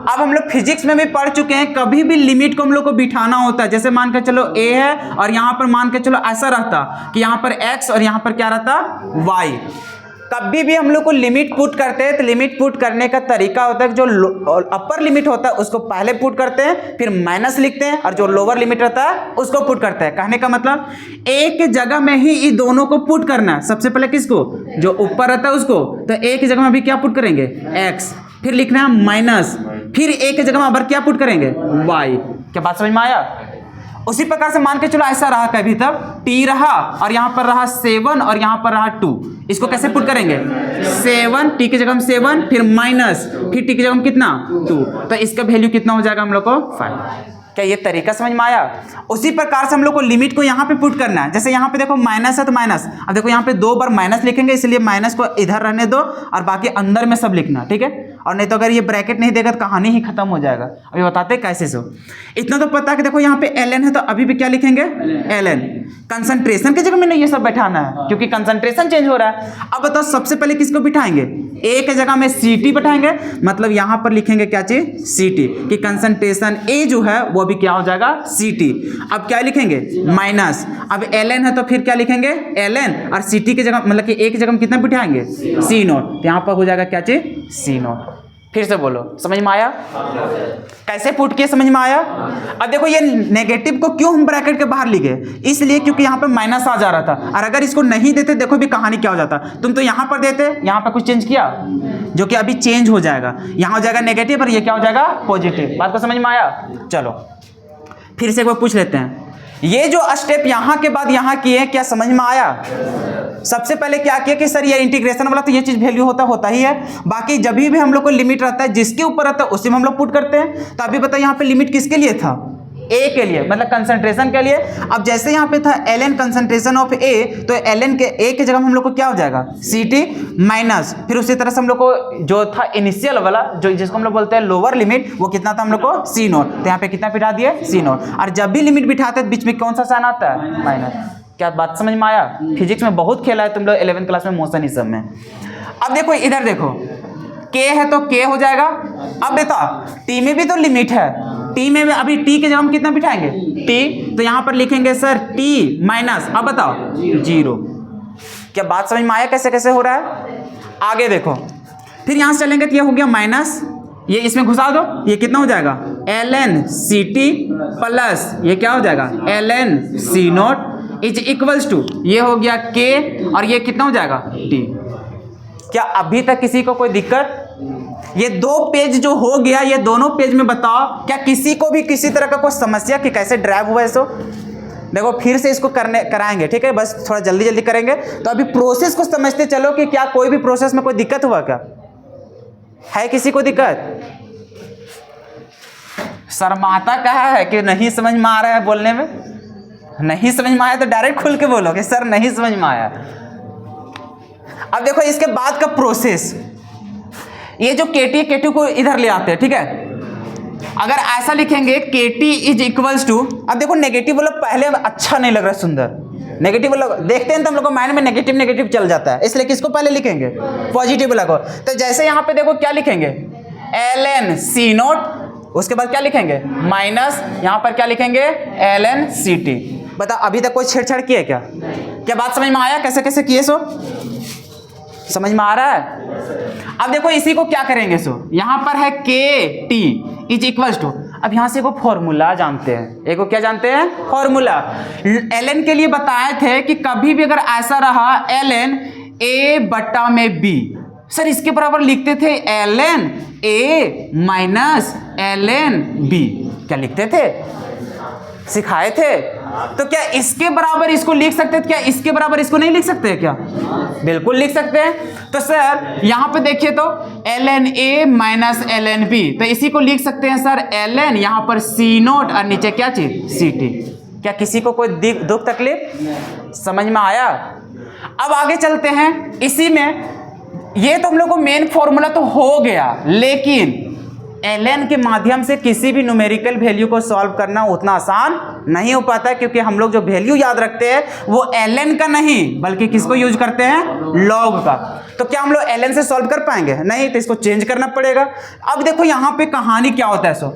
अब हम लोग फिजिक्स में भी पढ़ चुके हैं, कभी भी लिमिट को हम लोग को बिठाना होता है। जैसे मान के चलो a है और यहाँ पर मान के चलो ऐसा रहता कि यहाँ पर x और यहाँ पर क्या रहता y। कभी भी हम लोग को लिमिट पुट करते हैं तो लिमिट पुट करने का तरीका होता है, जो अपर लिमिट होता है उसको पहले पुट करते हैं, फिर माइनस लिखते हैं, और जो लोअर लिमिट रहता है उसको पुट करते हैं। कहने का मतलब a के जगह में ही इन दोनों को पुट करना है। सबसे पहले किसको, जो ऊपर रहता है उसको, तो a की जगह में अभी क्या पुट करेंगे, x, फिर लिखना है माइनस, फिर a की जगह में अबर क्या पुट करेंगे, y। क्या बात समझ में आया। उसी प्रकार से मान के चलो ऐसा रहा कभी तब t रहा और यहाँ पर रहा 7 और यहाँ पर रहा 2, इसको कैसे पुट करेंगे, 7, t की जगह में 7, फिर माइनस, फिर t की जगह में कितना 2, तो इसका वैल्यू कितना हो जाएगा हम लोग को 5। क्या ये तरीका समझ में आया। उसी प्रकार से हम लोग को लिमिट को यहाँ पे पुट करना है। जैसे यहाँ पे देखो माइनस है तो माइनस, अब देखो यहाँ पे 2 बार माइनस लिखेंगे, इसलिए माइनस को इधर रहने दो और बाकी अंदर में सब लिखना, ठीक है। और नहीं तो अगर ये ब्रैकेट नहीं देगा तो कहानी ही खत्म हो जाएगा। अभी बताते हैं कैसे सो। इतना तो पता है कि देखो यहाँ पे ln है तो अभी भी क्या लिखेंगे, ln। कंसंट्रेशन की जगह में नहीं ये सब बैठाना है क्योंकि कंसंट्रेशन चेंज हो रहा है। अब बताओ सबसे पहले किसको बिठाएंगे, a के जगह में CT बैठाएंगे, मतलब यहाँ पर लिखेंगे क्या चीज, CT, कि कंसंट्रेशन a जो है वो भी क्या हो जाएगा CT। अब क्या लिखेंगे माइनस, अब ln है तो फिर क्या लिखेंगे ln, और CT की जगह मतलब कि a की जगह में कितना बिठाएंगे C0, तो यहाँ पर हो जाएगा क्या चीज C0। फिर से बोलो, समझ में आया कैसे पुट किए, समझ में आया। अब देखो ये नेगेटिव को क्यों हम ब्रैकेट के बाहर लिखे, इसलिए क्योंकि यहाँ पे माइनस आ जा रहा था, और अगर इसको नहीं देते देखो भी कहानी क्या हो जाता। तुम तो यहाँ पर देते, यहाँ पर कुछ चेंज किया जो कि अभी चेंज हो जाएगा, यहाँ हो जाएगा नेगेटिव और ये क्या हो जाएगा पॉजिटिव। बात को समझ में आया। चलो फिर से एक बार पूछ लेते हैं, ये जो स्टेप यहाँ के बाद यहाँ किए क्या समझ में आया। सबसे पहले क्या किया कि सर ये इंटीग्रेशन वाला तो ये चीज वैल्यू होता ही है, बाकी जब भी हम लोग को लिमिट रहता है जिसके ऊपर रहता है उसी में हम लोग पुट करते हैं। तो अभी बताओ यहाँ पे लिमिट किसके लिए था, a के लिए, मतलब कंसंट्रेशन के लिए। अब जैसे यहाँ पे था ln कंसंट्रेशन ऑफ a, तो ln के a की जगह हम लोग को क्या हो जाएगा CT माइनस, फिर उसी तरह से हम लोग को जो था इनिशियल वाला जो जिसको हम लोग बोलते हैं लोअर लिमिट, वो कितना था हम लोग को C0, तो यहाँ पे कितना बिठा दिए C0। और जब भी लिमिट बिठाते हैं बीच में कौन सा साइन आता है, माइनस। क्या बात समझ में आया। फिजिक्स में बहुत खेला है तुम लोग 11th क्लास में, मोशन इस सब में। अब देखो इधर देखो k है तो k हो जाएगा। अब देखो t में भी तो लिमिट है, टी में अभी टी के जगह हम कितना बिठाएंगे टी, तो यहां पर लिखेंगे सर टी माइनस, अब बताओ 0। क्या बात समझ में आया कैसे कैसे हो रहा है? आगे देखो, फिर यहां से चलेंगे तो ये हो गया माइनस, ये इसमें घुसा दो, ये कितना हो जाएगा ln ct प्लस ये क्या हो जाएगा ln c nought is equals to ये हो गया k और ये कितना हो जाएगा t। क्या अभी तक किसी को कोई दिक्कत? ये दो पेज जो हो गया, ये दोनों पेज में बताओ क्या किसी को भी किसी तरह का कोई समस्या कि कैसे ड्राइव हुआ है? सो देखो फिर से इसको कराएंगे, ठीक है, बस थोड़ा जल्दी जल्दी करेंगे। तो अभी प्रोसेस को समझते चलो कि क्या कोई भी प्रोसेस में कोई दिक्कत हुआ, क्या है किसी को दिक्कत? शर्माता कहा है कि नहीं समझ में आ रहा है बोलने में? नहीं समझ में आया तो डायरेक्ट खुल के बोलो कि सर नहीं समझ में आया। अब देखो इसके बाद का प्रोसेस, ये जो KT KT को इधर ले आते हैं, ठीक है। अगर ऐसा लिखेंगे KT इज इक्वल्स टू, अब देखो नेगेटिव वाला पहले अच्छा नहीं लग रहा सुंदर, नेगेटिव वाला देखते हैं तो हम लोग को माइंड में नेगेटिव नेगेटिव चल जाता है, इसलिए किसको पहले लिखेंगे पॉजिटिव वाला को। तो जैसे यहाँ पे देखो क्या लिखेंगे ln c नॉट, उसके बाद क्या लिखेंगे माइनस, यहाँ पर क्या लिखेंगे ln ct। बता अभी तक कोई छेड़छाड़ किया क्या? क्या बात समझ में आया कैसे कैसे किए? सो समझ में आ रहा है? अब देखो इसी को क्या करेंगे, सो यहां पर है KT इज इक्वल्स टू, अब यहां से एगो फॉर्मूला जानते हैं, एगो क्या जानते हैं फॉर्मूला। ln के लिए बताए थे कि कभी भी अगर ऐसा रहा ln a बटा में b, सर इसके बराबर लिखते थे ln a minus ln b, क्या लिखते थे? सिखाए थे। तो क्या इसके बराबर इसको लिख सकते हैं? क्या इसके बराबर इसको नहीं लिख सकते क्या? बिल्कुल लिख सकते हैं। तो सर यहां पे देखिए तो ln a minus ln b, तो इसी को लिख सकते हैं सर ln यहां पर c नोट और नीचे क्या चीज ct। क्या किसी को कोई दुख तकलीफ समझ में आया? अब आगे चलते हैं। इसी में ये तो हम लोग को मेन फॉर्मूला तो हो गया, लेकिन ln के माध्यम से किसी भी न्यूमेरिकल वैल्यू को सॉल्व करना उतना आसान नहीं हो पाता, क्योंकि हम लोग जो वैल्यू याद रखते हैं वो ln का नहीं बल्कि किसको यूज करते हैं लॉग का। तो क्या हम लोग ln से सॉल्व कर पाएंगे? नहीं, तो इसको चेंज करना पड़ेगा। अब देखो यहाँ पे कहानी क्या होता है। सो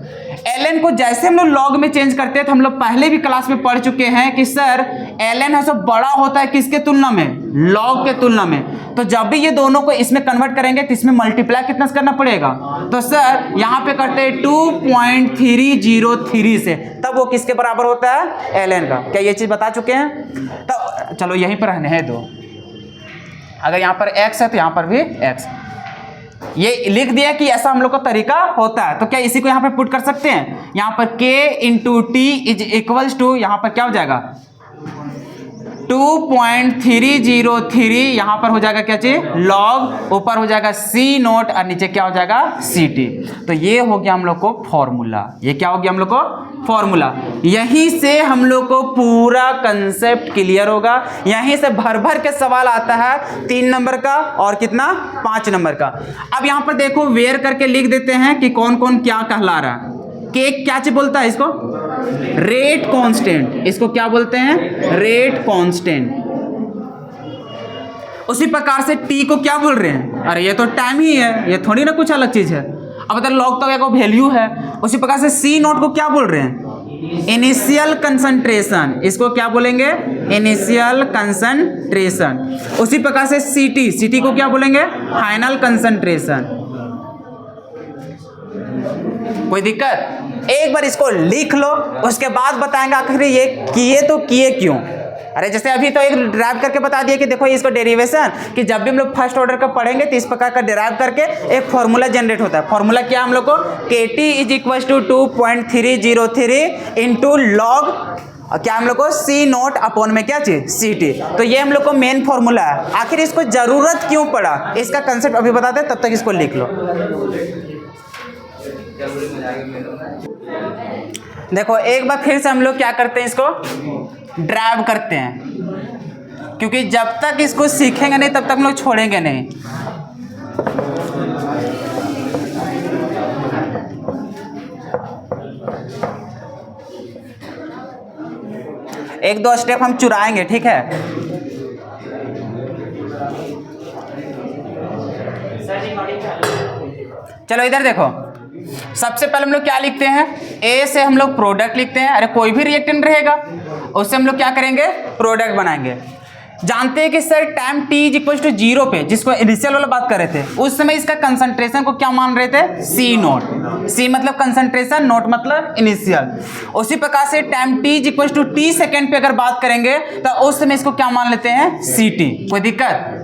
ln को जैसे हम लोग लॉग में चेंज करते हैं, तो हम लोग पहले भी क्लास में पढ़ चुके हैं कि सर ln है सो बड़ा होता है किसके तुलना में? लॉग के तुलना में। तो जब भी ये दोनों को इसमें कन्वर्ट करेंगे तो इसमें मल्टीप्लाई कितना करना पड़ेगा? तो सर यहाँ पे करते हैं 2.303 से, तब वो किसके बराबर होता है ln का। क्या ये चीज बता चुके हैं? तो चलो यहीं पर रहने हैं दो, अगर यहाँ पर x है तो यहाँ पर भी x, ये लिख दिया कि ऐसा हम लोग का तरीका होता है। तो क्या इसी को यहाँ पे पुट कर सकते हैं? यहाँ पर k into T is equals to, यहाँ पर क्या हो जाएगा 2.303, यहाँ पर हो जाएगा क्या चीज लॉग, ऊपर हो जाएगा c नोट और नीचे क्या हो जाएगा ct। तो ये हो गया हम लोग को फॉर्मूला। ये क्या हो गया हम लोग को फॉर्मूला। यहीं से हम लोग को पूरा कंसेप्ट क्लियर होगा। यहीं से भर भर के सवाल आता है 3 नंबर का और कितना 5 नंबर का। अब यहाँ पर देखो वेयर करके लिख देते हैं कि कौन कौन क्या कहला रहा है। केक क्या चीज बोलता है इसको? Rate constant. इसको क्या बोलते हैं? Rate constant. उसी प्रकार से टी को क्या बोल रहे हैं? अरे ये तो टाइम ही है, ये थोड़ी ना कुछ अलग चीज है। अब अगर लॉग तो एक वैल्यू है। उसी प्रकार से सी नोट को क्या बोल रहे हैं? Initial concentration. इसको क्या बोलेंगे? Initial concentration. उसी प्रकार से सीटी, सीटी को क्या बोलेंगे? Final concentration. कोई दिक्कत? एक बार इसको लिख लो, उसके बाद बताएंगे आखिर ये किए तो किए क्यों। अरे जैसे अभी तो एक डिराइव करके बता दिया कि देखो इसको डेरिवेशन, कि जब भी हम लोग फर्स्ट ऑर्डर का पढ़ेंगे तो इस प्रकार का डिराइव करके एक फॉर्मूला जनरेट होता है। फॉर्मूला क्या हम लोग को? KT is equal to 2.303 into log क्या हम लोग को C नोट अपॉन में क्या चीज CT। तो ये हम लोग को मेन फॉर्मूला है। आखिर इसको जरूरत क्यों पड़ा, इसका कंसेप्ट अभी बताते हैं, तब तक इसको लिख लो। देखो एक बार फिर से हम लोग क्या करते हैं, इसको ड्राइव करते हैं, क्योंकि जब तक इसको सीखेंगे नहीं तब तक हम लोग छोड़ेंगे नहीं। एक दो स्टेप हम चुराएंगे, ठीक है। चलो इधर देखो, सबसे पहले हम लोग क्या लिखते हैं, ए से हम लोग प्रोडक्ट लिखते हैं। अरे कोई भी रिएक्टेंट रहेगा उससे हम लोग क्या करेंगे, प्रोडक्ट बनाएंगे। जानते हैं कि sir time t is equal to 0 पे, जिसको इनिशियल वाला बात कर रहे थे, उस समय इसका कंसंट्रेशन को क्या मान रहे थे, C नोट। C मतलब कंसंट्रेशन, नोट मतलब इनिशियल। उसी प्रकार से time t is equal to t second पे अगर बात करेंगे तो उस समय इसको क्या मान लेते हैं, CT। कोई दिक्कत?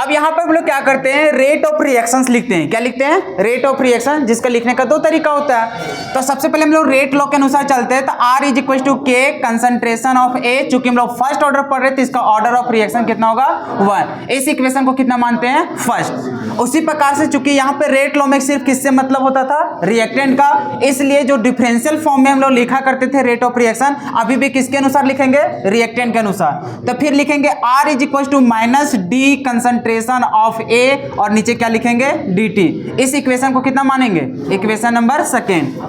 अब यहां पर हम लोग क्या करते हैं, रेट ऑफ रिएक्शंस लिखते हैं। क्या लिखते हैं, रेट ऑफ रिएक्शन, जिसका लिखने का दो तरीका होता है। तो सबसे पहले हम लोग रेट लॉ के अनुसार चलते हैं। तो R is equal to K concentration of A, चूंकि हम लोग फर्स्ट ऑर्डर पढ़ रहे थे, इसका ऑर्डर ऑफ रिएक्शन कितना होगा, 1। इस इक्वेशन को कितना मानते हैं, फर्स्ट। उसी प्रकार से चूंकि यहाँ पे रेट लॉ में सिर्फ किससे मतलब होता था, रिएक्टेंट का, इसलिए जो डिफरेंशियल फॉर्म में हम लोग लिखा करते थे रेट ऑफ रिएक्शन, अभी भी किसके अनुसार लिखेंगे, रिएक्टेंट के अनुसार। तो फिर लिखेंगे R is equal to minus D concentration of A, और नीचे क्या लिखेंगे, dt। इस इक्वेशन को कितना मानेंगे, इक्वेशन नंबर सेकेंड।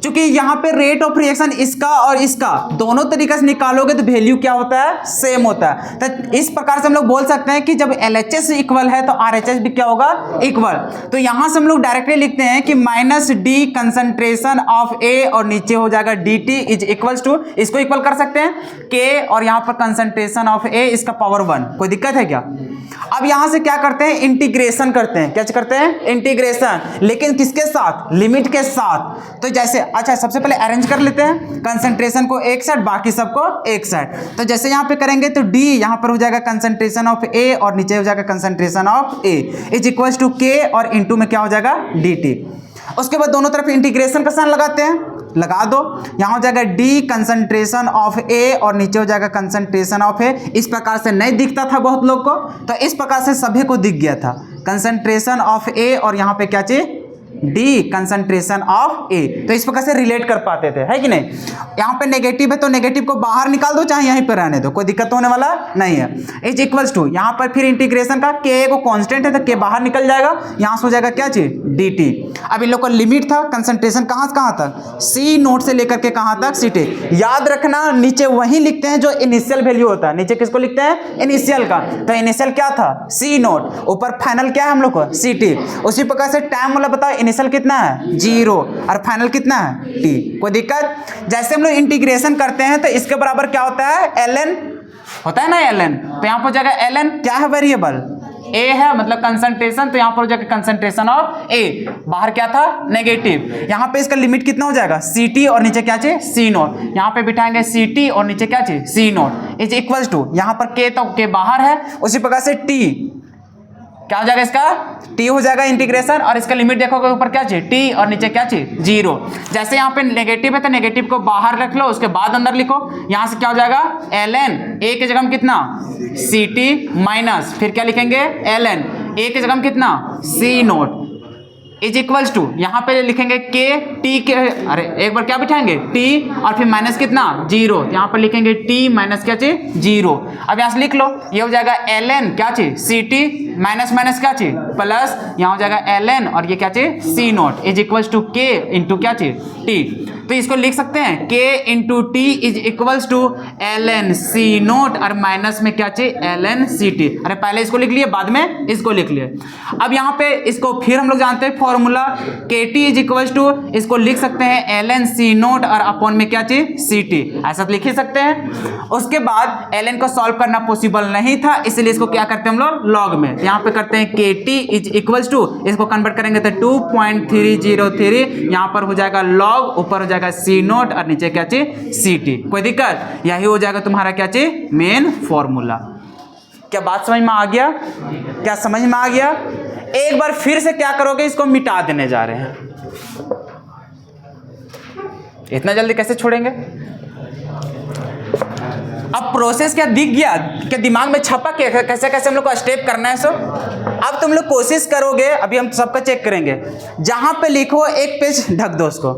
चूंकि यहाँ पे रेट ऑफ रिएक्शन इसका और इसका दोनों तरीके से निकालोगे तो वैल्यू क्या होता है, सेम होता है। तो इस प्रकार से हम लोग बोल सकते हैं कि जब LHS इक्वल है तो RHS भी क्या होगा, इक्वल। तो यहां से हम लोग डायरेक्टली लिखते हैं कि minus D concentration of A, और नीचे हो जाएगा dt इज इक्वल्स टू, इसको इक्वल कर सकते हैं K, और यहां पर कंसंट्रेशन ऑफ A इसका पावर 1। कोई दिक्कत है क्या? अब यहां से क्या करते हैं, इंटीग्रेशन करते हैं। क्या करते हैं, इंटीग्रेशन, लेकिन किसके साथ, लिमिट के साथ। तो जैसे अच्छा सबसे पहले अरेंज कर लेते हैं कंसंट्रेशन को एक साइड, बाकी सबको एक साइड। तो जैसे यहां पे करेंगे तो D यहां पर हो जाएगा कंसंट्रेशन ऑफ A, और नीचे हो जाएगा concentration of A is equal to K, और इनटू में क्या हो जाएगा, dt। उसके बाद दोनों तरफ इंटीग्रेशन का साइन लगाते हैं, लगा दो। यहां हो जाएगा D कंसंट्रेशन ऑफ A, और नीचे हो जाएगा कंसंट्रेशन ऑफ A। इस प्रकार से नहीं दिखता था बहुत लोग को, तो इस प्रकार से सभी को दिख गया था कंसंट्रेशन ऑफ A, और यहां पे क्या चीज, D कंसंट्रेशन ऑफ A। तो इस प्रकार से रिलेट कर पाते थे, है कि नहीं। यहाँ पे नेगेटिव है तो नेगेटिव को बाहर निकाल दो, चाहे यहीं पर रहने दो, कोई दिक्कत होने वाला नहीं है। इज इक्वल्स टू, यहाँ पर फिर इंटीग्रेशन का K को कांस्टेंट है तो K बाहर निकल जाएगा, यहाँ से हो जाएगा क्या चीज, dt। अब इन लोग का लिमिट था कंसंट्रेशन कहाँ से कहाँ तक, C नोट से लेकर के कहाँ तक, CT। याद रखना नीचे वही लिखते हैं जो इनिशियल वैल्यू होता है, नीचे किसको लिखते हैं, इनिशियल का। तो इनिशियल क्या था, C नोट, ऊपर फाइनल क्या है हम लोग को, CT। उसी प्रकार से टाइम वाला बताओ, इनिशियल कितना है, 0, और फाइनल कितना है, t। कोई दिक्कत? जैसे हम लोग इंटीग्रेशन करते हैं तो इसके बराबर क्या होता है, ln होता है ना, ln। तो यहाँ पर जाएगा ln क्या है, वेरिएबल A है, मतलब कंसंट्रेशन, तो यहाँ पर हो जाएगा कंसंट्रेशन ऑफ A। बाहर क्या था, नेगेटिव। यहाँ पे इसका लिमिट कितना हो जाएगा, CT, और नीचे क्या चाहिए, C नोट। यहाँ पे बिठाएंगे CT, और नीचे क्या चाहिए, C nought is equals to, यहाँ पर K तो K बाहर है, उसी प्रकार से T क्या हो जाएगा, इसका t हो जाएगा इंटीग्रेशन, और इसका लिमिट देखोगे ऊपर क्या चाहिए, t, और नीचे क्या चाहिए, 0। जैसे यहाँ पे नेगेटिव है तो नेगेटिव को बाहर रख लो, उसके बाद अंदर लिखो। यहाँ से क्या हो जाएगा, ln A की जगह में कितना, CT माइनस, फिर क्या लिखेंगे, ln A की जगह में कितना, C nought is equals to, यहाँ पे लिखेंगे K T के, अरे एक बार क्या बिठाएंगे, T, और फिर माइनस कितना, 0। यहाँ पर लिखेंगे T माइनस क्या चाहिए, 0। अब यहाँ से लिख लो, ये हो जाएगा ln क्या चाहिए, CT माइनस माइनस क्या चाहिए, प्लस, यहाँ हो जाएगा ln, और ये क्या चाहिए, C nought is equals to K into क्या चाहिए, T। तो इसको लिख सकते हैं K into T is equals to ln C nought, और माइनस में क्या चाहिए, ln CT। अरे पहले इसको लिख लिए, बाद में इसको लिख लिए। अब यहाँ पे इसको फिर हम लोग जानते हैं formula, KT is equals to, इसको लिख सकते हैं ln C नोट, और अपॉन में क्या चाहिए, CT। ऐसा तो लिख ही सकते हैं। उसके बाद ln को सॉल्व करना पॉसिबल नहीं था, इसलिए इसको क्या करते हैं हम लोग, लॉग में। यहाँ पे करते हैं KT इज इक्वल्स टू, इसको कन्वर्ट करेंगे तो 2.303, यहाँ पर हो जाएगा लॉग, ऊपर हो जाएगा C नोट, और नीचे क्या चाहिए, CT। कोई दिक्कत? यही हो जाएगा तुम्हारा क्या चाहिए, मेन फॉर्मूला। क्या बात समझ में आ गया? क्या समझ में आ गया? एक बार फिर से क्या करोगे, इसको मिटा देने जा रहे हैं। इतना जल्दी कैसे छोड़ेंगे? अब प्रोसेस क्या दिख गया, क्या दिमाग में छपा क्या, कैसे कैसे हम लोग को स्टेप करना है। सो अब तुम लोग कोशिश करोगे, अभी हम सबका चेक करेंगे। जहां पे लिखो एक पेज ढक दो, उसको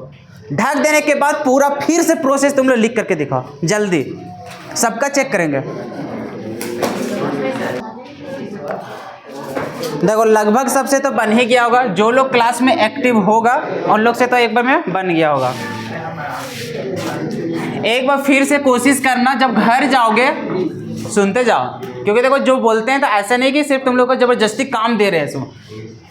ढक देने के बाद पूरा फिर से प्रोसेस तुम लोग लिख करके दिखाओ, जल्दी सबका चेक करेंगे। देखो लगभग सबसे तो बन ही गया होगा, जो लोग क्लास में एक्टिव होगा उन लोग से तो एक बार में बन गया होगा। एक बार फिर से कोशिश करना, जब घर जाओगे सुनते जाओ, क्योंकि देखो जो बोलते हैं तो ऐसा नहीं कि सिर्फ तुम लोग को जबरदस्ती काम दे रहे हैं।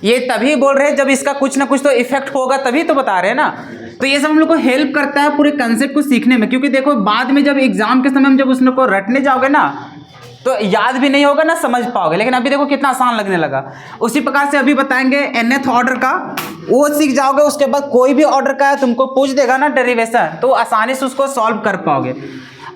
ये तभी बोल रहे हैं जब इसका कुछ ना कुछ तो इफेक्ट होगा, तभी तो बता रहे हैं ना। तो ये सब हम लोग को हेल्प करता है पूरे कंसेप्ट को सीखने में, क्योंकि देखो बाद में जब एग्जाम के समय में जब उसने को रटने जाओगे ना तो याद भी नहीं होगा ना समझ पाओगे। लेकिन अभी देखो कितना आसान लगने लगा। उसी प्रकार से अभी बताएंगे nth ऑर्डर का, वो सीख जाओगे, उसके बाद कोई भी ऑर्डर का है तुमको पूछ देगा ना डेरिवेशन, तो आसानी से उसको सॉल्व कर पाओगे।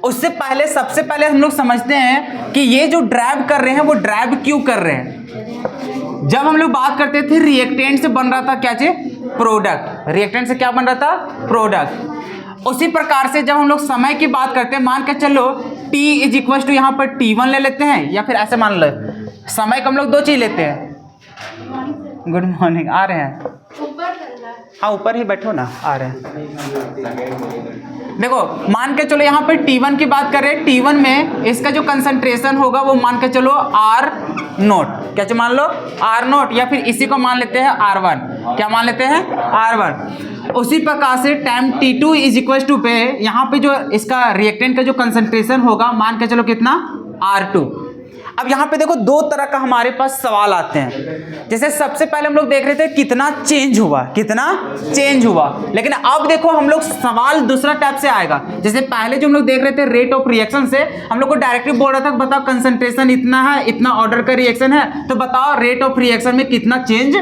उससे पहले सबसे पहले हम लोग समझते हैं कि ये जो ड्राइव कर रहे हैं वो ड्राइव क्यों कर रहे हैं। जब हम लोग बात करते थे रिएक्टेंट से बन रहा था क्या चीज, प्रोडक्ट। रिएक्टेंट से क्या बन रहा था, प्रोडक्ट। उसी प्रकार से जब हम लोग समय की बात करते हैं, मान के चलो t इज इक्वल टू यहाँ पर t1 ले लेते हैं, या फिर ऐसे मान लो समय को हम लोग दो चीज लेते हैं। गुड मॉर्निंग, आ रहे हैं? हाँ ऊपर ही बैठो ना, आ रहे हैं। देखो मान के चलो यहाँ पर t1 की बात कर रहे हैं, t1 में इसका जो कंसंट्रेशन होगा वो मान के चलो r नोट, क्या मान लो r नोट, या फिर इसी को मान लेते हैं r1, क्या मान लेते हैं r1। उसी प्रकार से time t2 is equal to पे यहाँ पे जो इसका रिएक्टेंट का जो कंसंट्रेशन होगा मान के चलो कितना, r2। अब यहाँ पे देखो दो तरह का हमारे पास सवाल आते हैं। जैसे सबसे पहले हम लोग देख रहे थे कितना चेंज हुआ, कितना चेंज हुआ, लेकिन अब देखो हम लोग सवाल दूसरा टाइप से आएगा। जैसे पहले जो हम लोग देख रहे थे रेट ऑफ रिएक्शन से, हम लोग को डायरेक्टली बोल रहा था बताओ कंसंट्रेशन इतना है, इतना ऑर्डर का रिएक्शन है, तो बताओ रेट ऑफ रिएक्शन में कितना चेंज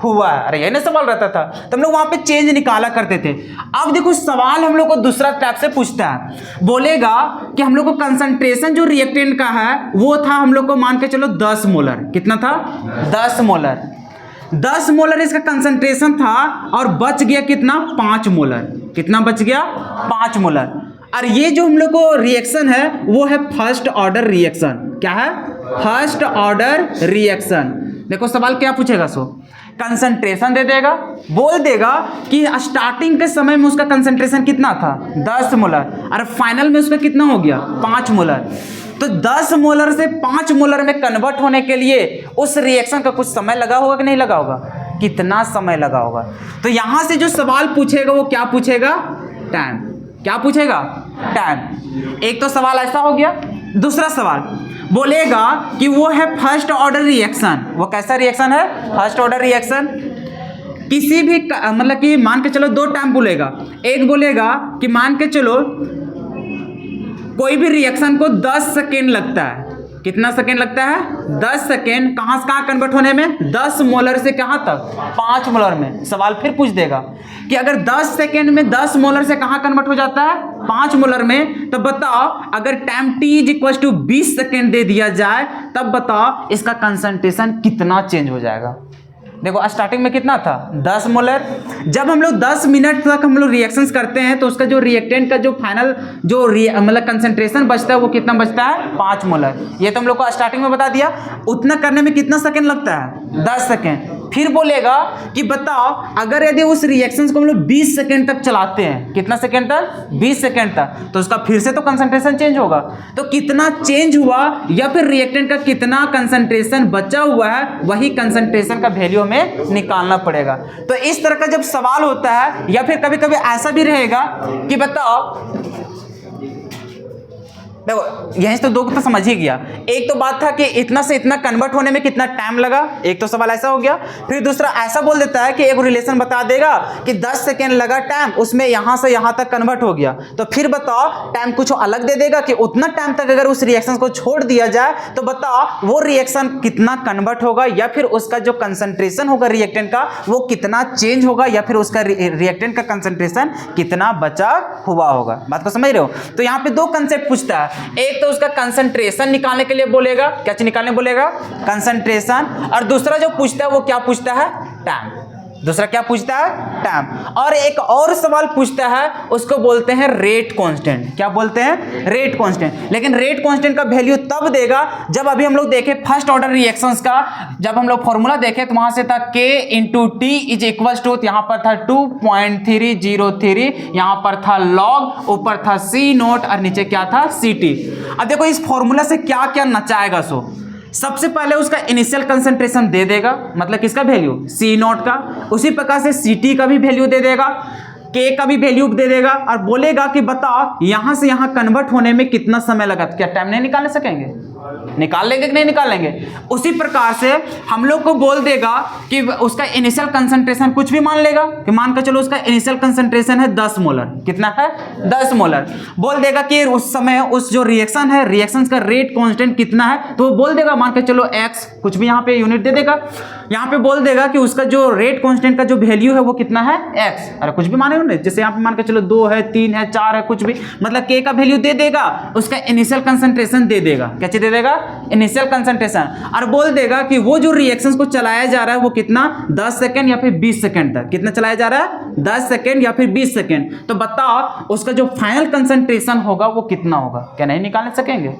हुआ है। अरे यही ना सवाल रहता था, तो हम लोग वहां पे चेंज निकाला करते थे। अब देखो सवाल हम लोग को दूसरा टाइप से पूछता है, बोलेगा कि हम लोग को कंसंट्रेशन जो रिएक्टेंट का है वो था हम लोग को मान के चलो 10 मोलर। कितना था, 10 मोलर। 10 मोलर इसका कंसंट्रेशन था और बच गया कितना, 5 मोलर। कितना बच गया, 5 मोलर। और ये जो हम लोग को रिएक्शन है वो है फर्स्ट ऑर्डर रिएक्शन। क्या है, फर्स्ट ऑर्डर रिएक्शन। देखो सवाल क्या पूछेगा, सो कंसंट्रेशन दे देगा, बोल देगा कि स्टार्टिंग के समय में उसका कंसंट्रेशन कितना था, 10 मोलर, और फाइनल में उसका कितना हो गया, 5 मोलर। तो 10 मोलर से 5 मोलर में कन्वर्ट होने के लिए उस रिएक्शन का कुछ समय लगा होगा कि नहीं लगा होगा, कितना समय लगा होगा। तो यहां से जो सवाल पूछेगा वो क्या पूछेगा, टाइम। क्या पूछेगा, टाइम। एक तो सवाल ऐसा हो गया। दूसरा सवाल बोलेगा कि वो है फर्स्ट ऑर्डर रिएक्शन। वो कैसा रिएक्शन है, फर्स्ट ऑर्डर रिएक्शन। किसी भी मतलब कि मान के चलो दो टाइम बोलेगा। एक बोलेगा कि मान के चलो कोई भी रिएक्शन को 10 सेकेंड लगता है। कितना सेकेंड लगता है, 10 सेकेंड। कहां से कहां कन्वर्ट होने में, 10 मोलर से कहां तक, 5 मोलर में। सवाल फिर पूछ देगा कि अगर 10 सेकेंड में 10 मोलर से कहां कन्वर्ट हो जाता है, 5 मोलर में। तो बताओ अगर time t is equal to 20 second दे दिया जाए, तब बताओ इसका कंसंट्रेशन कितना चेंज हो जाएगा। देखो स्टार्टिंग में कितना था, 10 मोलर। जब हम लोग 10 मिनट तक हम लोग रिएक्शंस करते हैं तो उसका जो रिएक्टेंट का जो फाइनल जो मतलब कंसंट्रेशन बचता है वो कितना बचता है, 5 मोलर। ये तो हम लोग को स्टार्टिंग में बता दिया। उतना करने में कितना सेकंड लगता है, 10 सेकंड। फिर बोलेगा कि बताओ अगर यदि उस रिएक्शंस को हम लोग 20 सेकंड तक चलाते हैं, कितना सेकंड तक, 20 सेकंड तक, तो उसका फिर से तो कंसंट्रेशन चेंज होगा। तो कितना चेंज हुआ या फिर रिएक्टेंट का कितना कंसंट्रेशन बचा हुआ है, वही कंसंट्रेशन का वैल्यू में निकालना पड़ेगा। तो इस तरह का जब सवाल होता है, या फिर कभी कभी ऐसा भी रहेगा कि बताओ, देखो यहीं से तो दो तो समझ ही गया। एक तो बात था कि इतना से इतना कन्वर्ट होने में कितना टाइम लगा, एक तो सवाल ऐसा हो गया। फिर दूसरा ऐसा बोल देता है कि एक रिलेशन बता देगा कि 10 सेकेंड लगा टाइम, उसमें यहां से यहां तक कन्वर्ट हो गया। तो फिर बताओ टाइम कुछ अलग दे देगा कि उतना टाइम तक अगर उस रिएक्शन को छोड़ दिया जाए तो बताओ वो रिएक्शन कितना कन्वर्ट होगा, या फिर उसका जो कंसंट्रेशन होगा रिएक्टेंट का वो कितना चेंज होगा, या फिर उसका रिएक्टेंट का कंसंट्रेशन कितना बचा हुआ होगा। बात को समझ रहे हो। तो यहाँ पे दो कंसेप्ट पूछता है। एक तो उसका कंसंट्रेशन निकालने के लिए बोलेगा, क्या चीज निकालने बोलेगा, कंसंट्रेशन। और दूसरा जो पूछता है वो क्या पूछता है, टाइम। दूसरा क्या पूछता है, टाइम। और एक और सवाल पूछता है, उसको बोलते हैं रेट कांस्टेंट। क्या बोलते हैं, रेट कांस्टेंट। लेकिन रेट कांस्टेंट का वैल्यू तब देगा जब अभी हम लोग देखें फर्स्ट ऑर्डर रिएक्शंस का, जब हम लोग फॉर्मूला देखें तो वहां से था k into T is equal to, यहाँ पर था 2.303, यहाँ पर था लॉग, ऊपर था c नोट और नीचे क्या था, ct। अब देखो इस फॉर्मूला से क्या क्या नचाएगा। सो सबसे पहले उसका इनिशियल कंसंट्रेशन दे देगा, मतलब किसका वैल्यू, C नॉट का। उसी प्रकार से Ct का भी वैल्यू दे देगा, K का भी वैल्यू दे देगा, और बोलेगा कि बताओ यहां से यहां कन्वर्ट होने में कितना समय लगा। क्या टाइम नहीं निकाल सकेंगे, निकाल लेंगे कि नहीं निकाल लेंगे। उसी प्रकार से हम लोग को बोल देगा कि उसका इनिशियल कंसंट्रेशन कुछ भी मान लेगा कि मान कर चलो उसका इनिशियल कंसंट्रेशन है 10 मोलर। कितना है? 10 मोलर। बोल देगा कि उस समय उस जो रिएक्शन है, रिएक्शन का रेट कांस्टेंट कितना है, तो वो बोल देगा मान कर चलो x, कुछ भी यहाँ पे यूनिट दे देगा। यहाँ पे बोल देगा कि उसका जो रेट कांस्टेंट का जो वैल्यू है वो कितना है x। अरे कुछ भी माने ना, जैसे यहाँ पे मान कर चलो 2 है, 3 है, 4 है, कुछ भी, मतलब k का वैल्यू दे देगा, उसका इनिशियल कंसंट्रेशन दे देगा। क्या चीज दे देगा? Initial concentration. और बोल देगा कि वो जो रिएक्शंस को चलाया जा रहा है वो कितना 10 सेकंड या फिर 20 सेकंड तक, कितना चलाया जा रहा है? 10 सेकंड या फिर 20 सेकंड। तो बताओ उसका जो फाइनल कंसंट्रेशन होगा वो कितना होगा? क्या नहीं निकाल सकेंगे?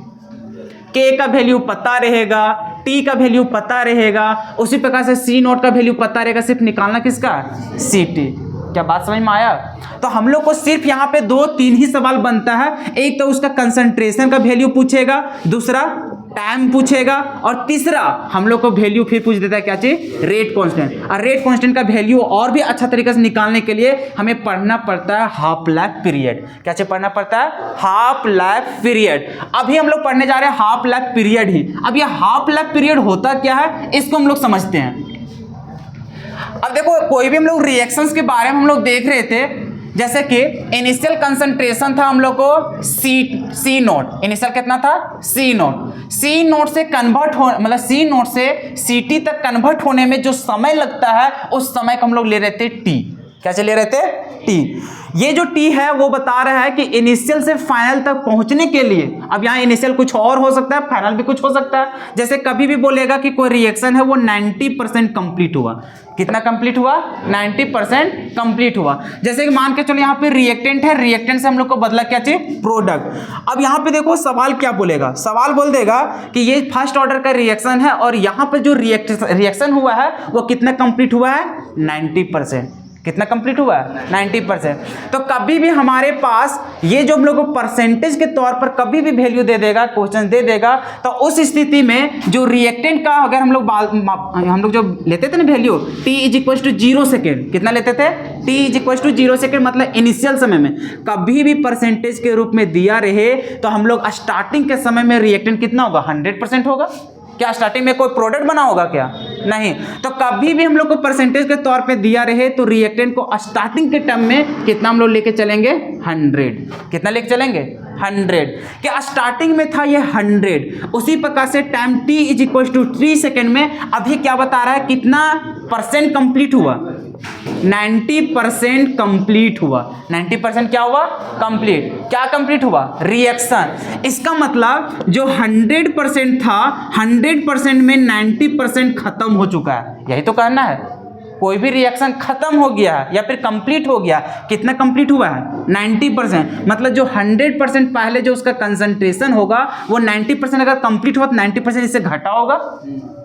K का वैल्यू पता रहेगा, T का वैल्यू पता रहेगा, उसी प्रकार से C नोट का वैल्यू पता रहेगा, सिर्फ निकालना किसका? CT। क्या बात समझ में आया? तो हम लोग को सिर्फ यहाँ पे 2-3 ही सवाल बनता है। एक तो उसका कंसंट्रेशन का वैल्यू पूछेगा, दूसरा टाइम पूछेगा, और तीसरा हम लोग को वैल्यू फिर पूछ देता है क्या चीज? Rate constant. और रेट कांस्टेंट का वैल्यू और भी अच्छा तरीके से निकालने के लिए हमें पढ़ना पड़ता है हाफ लाइफ पीरियड। क्या चीज पढ़ना पड़ता है? Half life period. अभी हम लोग पढ़ने जा रहे हैं हाफ लाइफ पीरियड ही। अब ये हाफ लाइफ पीरियड होता क्या है इसको हम लोग समझते हैं। अब देखो कोई भी हम लोग रिएक्शंस के बारे में हम लोग देख रहे थे, जैसे कि इनिशियल कंसंट्रेशन था हम लोग को सी नोट। इनिशियल कितना था? सी नोट। सी नोट से कन्वर्ट हो, मतलब सी नोट से सीटी तक कन्वर्ट होने में जो समय लगता है उस समय को हम लोग ले रहे थे टी। क्या ले रहे थे? टी। ये जो टी है वो बता रहा है कि इनिशियल से फाइनल तक पहुंचने के लिए, अब यहाँ इनिशियल कुछ और हो सकता है, फाइनल भी कुछ हो सकता है। जैसे कभी भी बोलेगा कि कोई रिएक्शन है वो 90% कंप्लीट हुआ। कितना कंप्लीट हुआ? 90% कंप्लीट हुआ। जैसे कि मान के चलो यहाँ पे रिएक्टेंट है, रिएक्टेंट से हम लोग को बदला क्या चाहिए? प्रोडक्ट। अब यहाँ पे देखो सवाल क्या बोलेगा, सवाल बोल देगा कि ये फर्स्ट ऑर्डर का रिएक्शन है और यहाँ पे जो रिएक्शन हुआ है वो कितना कंप्लीट हुआ है? 90%। कितना कंप्लीट हुआ है? 90%। तो कभी भी हमारे पास ये जो हम लोग को परसेंटेज के तौर पर कभी भी वैल्यू दे देगा, क्वेश्चन दे देगा, तो उस स्थिति में जो रिएक्टेंट का अगर हम लोग जो लेते थे ना वैल्यू t = 0 सेकेंड, कितना लेते थे? t = 0 सेकेंड, मतलब इनिशियल समय में कभी भी परसेंटेज के रूप में दिया रहे तो हम लोग स्टार्टिंग के समय में रिएक्टेंट कितना होगा? 100% होगा। क्या स्टार्टिंग में कोई प्रोडक्ट बना होगा क्या? नहीं। तो कभी भी हम लोग को परसेंटेज के तौर पे दिया रहे तो रिएक्टेंट को स्टार्टिंग के टर्म में कितना हम लोग लेके चलेंगे? 100। कितना लेके चलेंगे? 100। क्या स्टार्टिंग में था ये 100। उसी प्रकार से टाइम t = 3 सेकेंड में अभी क्या बता रहा है? कितना परसेंट कंप्लीट हुआ? 90% कंप्लीट हुआ। 90% क्या हुआ? कंप्लीट। क्या कंप्लीट हुआ? रिएक्शन। इसका मतलब जो 100% था, 100% में 90% खत्म हो चुका है। यही तो कहना है। कोई भी रिएक्शन खत्म हो गया है या फिर कंप्लीट हो गया, कितना कंप्लीट हुआ है? 90%। मतलब जो 100% पहले जो उसका कंसंट्रेशन होगा वो 90% अगर कंप्लीट हुआ तो 90% इससे घटा होगा।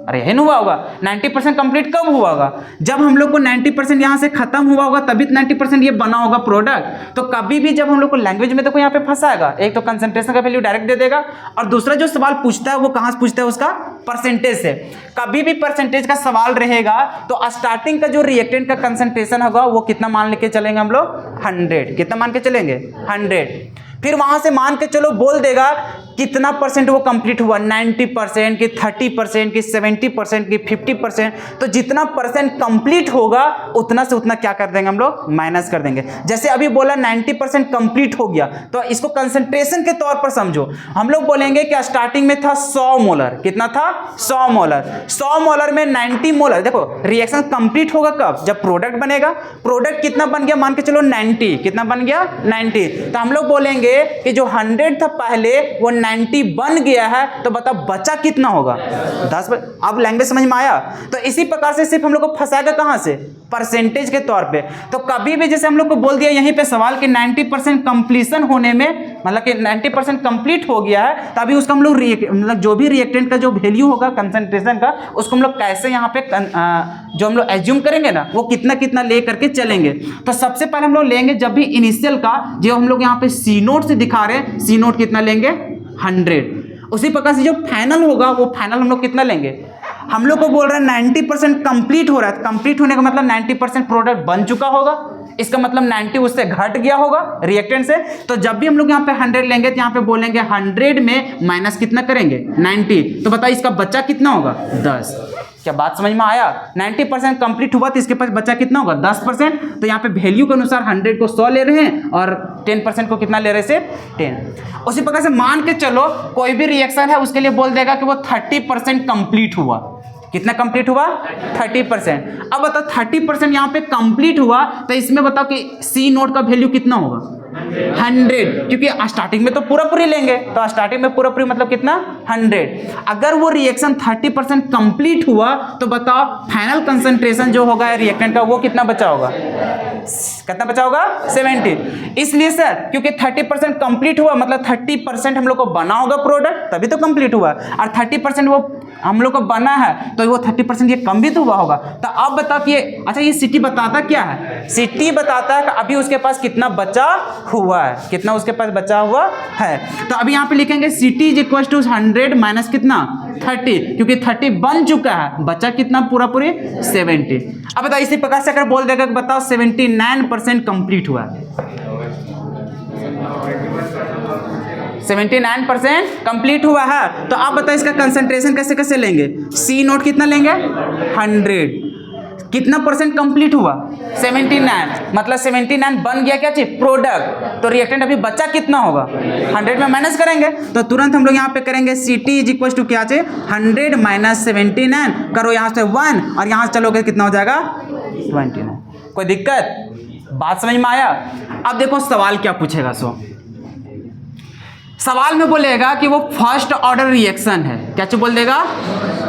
अरे यही हुआ होगा। 90% कंप्लीट कब हुआ होगा? जब हम लोग को 90% यहाँ से खत्म हुआ होगा, तभी 90% ये बना होगा प्रोडक्ट। तो कभी भी जब हम लोग को लैंग्वेज में देखो यहाँ पे फंसाएगा, एक तो कंसंट्रेशन का वैल्यू डायरेक्ट दे देगा, और दूसरा जो सवाल पूछता है वो कहाँ से पूछता है? उसका परसेंटेज से। कभी भी परसेंटेज का सवाल रहेगा तो स्टार्टिंग का जो रिएक्टेंट का कंसंट्रेशन होगा वो कितना मान लेके चलेंगे हम लोग? 100। कितना मान के चलेंगे? 100। फिर वहां से मान के चलो बोल देगा कितना परसेंट वो कंप्लीट हुआ, 90% की 30% की 70% की 50%। तो जितना परसेंट कंप्लीट होगा उतना से उतना क्या कर देंगे हम लोग? माइनस कर देंगे। जैसे अभी बोला 90% कंप्लीट हो गया, तो इसको कंसंट्रेशन के तौर पर समझो। हम लोग बोलेंगे कि स्टार्टिंग में था 100 मोलर। कितना था? 100 मोलर। 100 मोलर में 90 मोलर। देखो रिएक्शन कंप्लीट होगा कब? जब प्रोडक्ट बनेगा। प्रोडक्ट कितना बन गया? मान के चलो 90। कितना बन गया? 90। तो हम लोग बोलेंगे कि जो 100 था पहले वो 90 बन गया है, तो बताओ बचा कितना होगा? 10। अब लैंग्वेज समझ में आया? तो इसी प्रकार से सिर्फ हम लोग को फंसाएगा कहां से? परसेंटेज के तौर पे। तो कभी भी जैसे हम लोग को बोल दिया यहीं पे सवाल कि 90% कंप्लीशन होने में, मतलब कि 90% कंप्लीट हो गया है, तभी उसका हम लोग मतलब जो भी रिएक्टेंट का जो वैल्यू होगा कंसंट्रेशन का, उसको हम लोग कैसे यहाँ पे जो हम लोग एज्यूम करेंगे ना, वो कितना कितना ले करके चलेंगे। तो सबसे पहले हम लोग लेंगे जब भी इनिशियल का, जो हम लोग यहाँ पे सी नोट से दिखा रहे हैं, सी नोट कितना लेंगे? 100। उसी प्रकार से जो फाइनल होगा वो फाइनल हम लोग कितना लेंगे? हम लोग को बोल रहे हैं 90% कंप्लीट हो रहा है। कंप्लीट होने का मतलब 90% प्रोडक्ट बन चुका होगा। इसका मतलब 90 उससे घट गया होगा रिएक्टेंट से। तो जब भी हम लोग यहाँ पे 100 लेंगे तो यहाँ पे बोलेंगे 100 में माइनस कितना करेंगे 90, तो बताइए इसका बच्चा कितना होगा 10। क्या बात समझ में आया? 90% कंप्लीट हुआ तो इसके पास बचा कितना होगा 10%। तो यहाँ पे वैल्यू के अनुसार 100 को 100 ले रहे हैं और 10% को कितना ले रहे हैं 10। उसी प्रकार से मान के चलो कोई भी रिएक्शन है उसके लिए बोल देगा कि वो 30% कंप्लीट हुआ। कितना कंप्लीट हुआ 30%। अब बताओ 30% यहाँ पे कंप्लीट हुआ तो इसमें बताओ कि सी नोट का वैल्यू कितना होगा 100, क्योंकि स्टार्टिंग में तो पूरा पूरी लेंगे, तो स्टार्टिंग में पूरा पूरी मतलब कितना 100। अगर वो रिएक्शन 30% कंप्लीट हुआ तो बताओ फाइनल कंसंट्रेशन जो होगा रिएक्टेंट का वो कितना बचा होगा, कितना बचा होगा 70। इसलिए सर क्योंकि 30% कंप्लीट हुआ मतलब 30% हम लोग को बना होगा प्रोडक्ट, तभी तो कंप्लीट हुआ, और 30% वो हम लोग को बना है तो वो 30% ये कम भी तो हुआ होगा। तो अब बताओ कि अच्छा ये सिटी बताता क्या है, सिटी बताता है कि अभी उसके पास कितना बचा हुआ है, कितना उसके पास बचा हुआ है। तो अभी यहाँ पे लिखेंगे C T is equal to 100 minus कितना 30, क्योंकि 30 बन चुका है, बचा कितना पूरा पूरी 70। अब बताओ इसी प्रकार से अगर बोल देगा कि बताओ 79% कंप्लीट हुआ है, 79% कंप्लीट हुआ है। तो आप बताओ इसका कंसंट्रेशन कैसे कैसे लेंगे, सी नोट कितना लेंगे 100, कितना परसेंट कंप्लीट हुआ 79, मतलब 79 बन गया क्या चीज प्रोडक्ट। तो रिएक्टेंट अभी बचा कितना होगा 100 में माइनस करेंगे, तो तुरंत हम लोग यहाँ पे करेंगे C T is equal to क्या चाहिए 100 माइनस 79, करो यहाँ से 1 और यहाँ से चलोगे कितना हो जाएगा 29। कोई दिक्कत, बात समझ में आया? अब देखो सवाल क्या पूछेगा। सवाल में बोलेगा कि वो फर्स्ट ऑर्डर रिएक्शन है, क्या चीज बोल देगा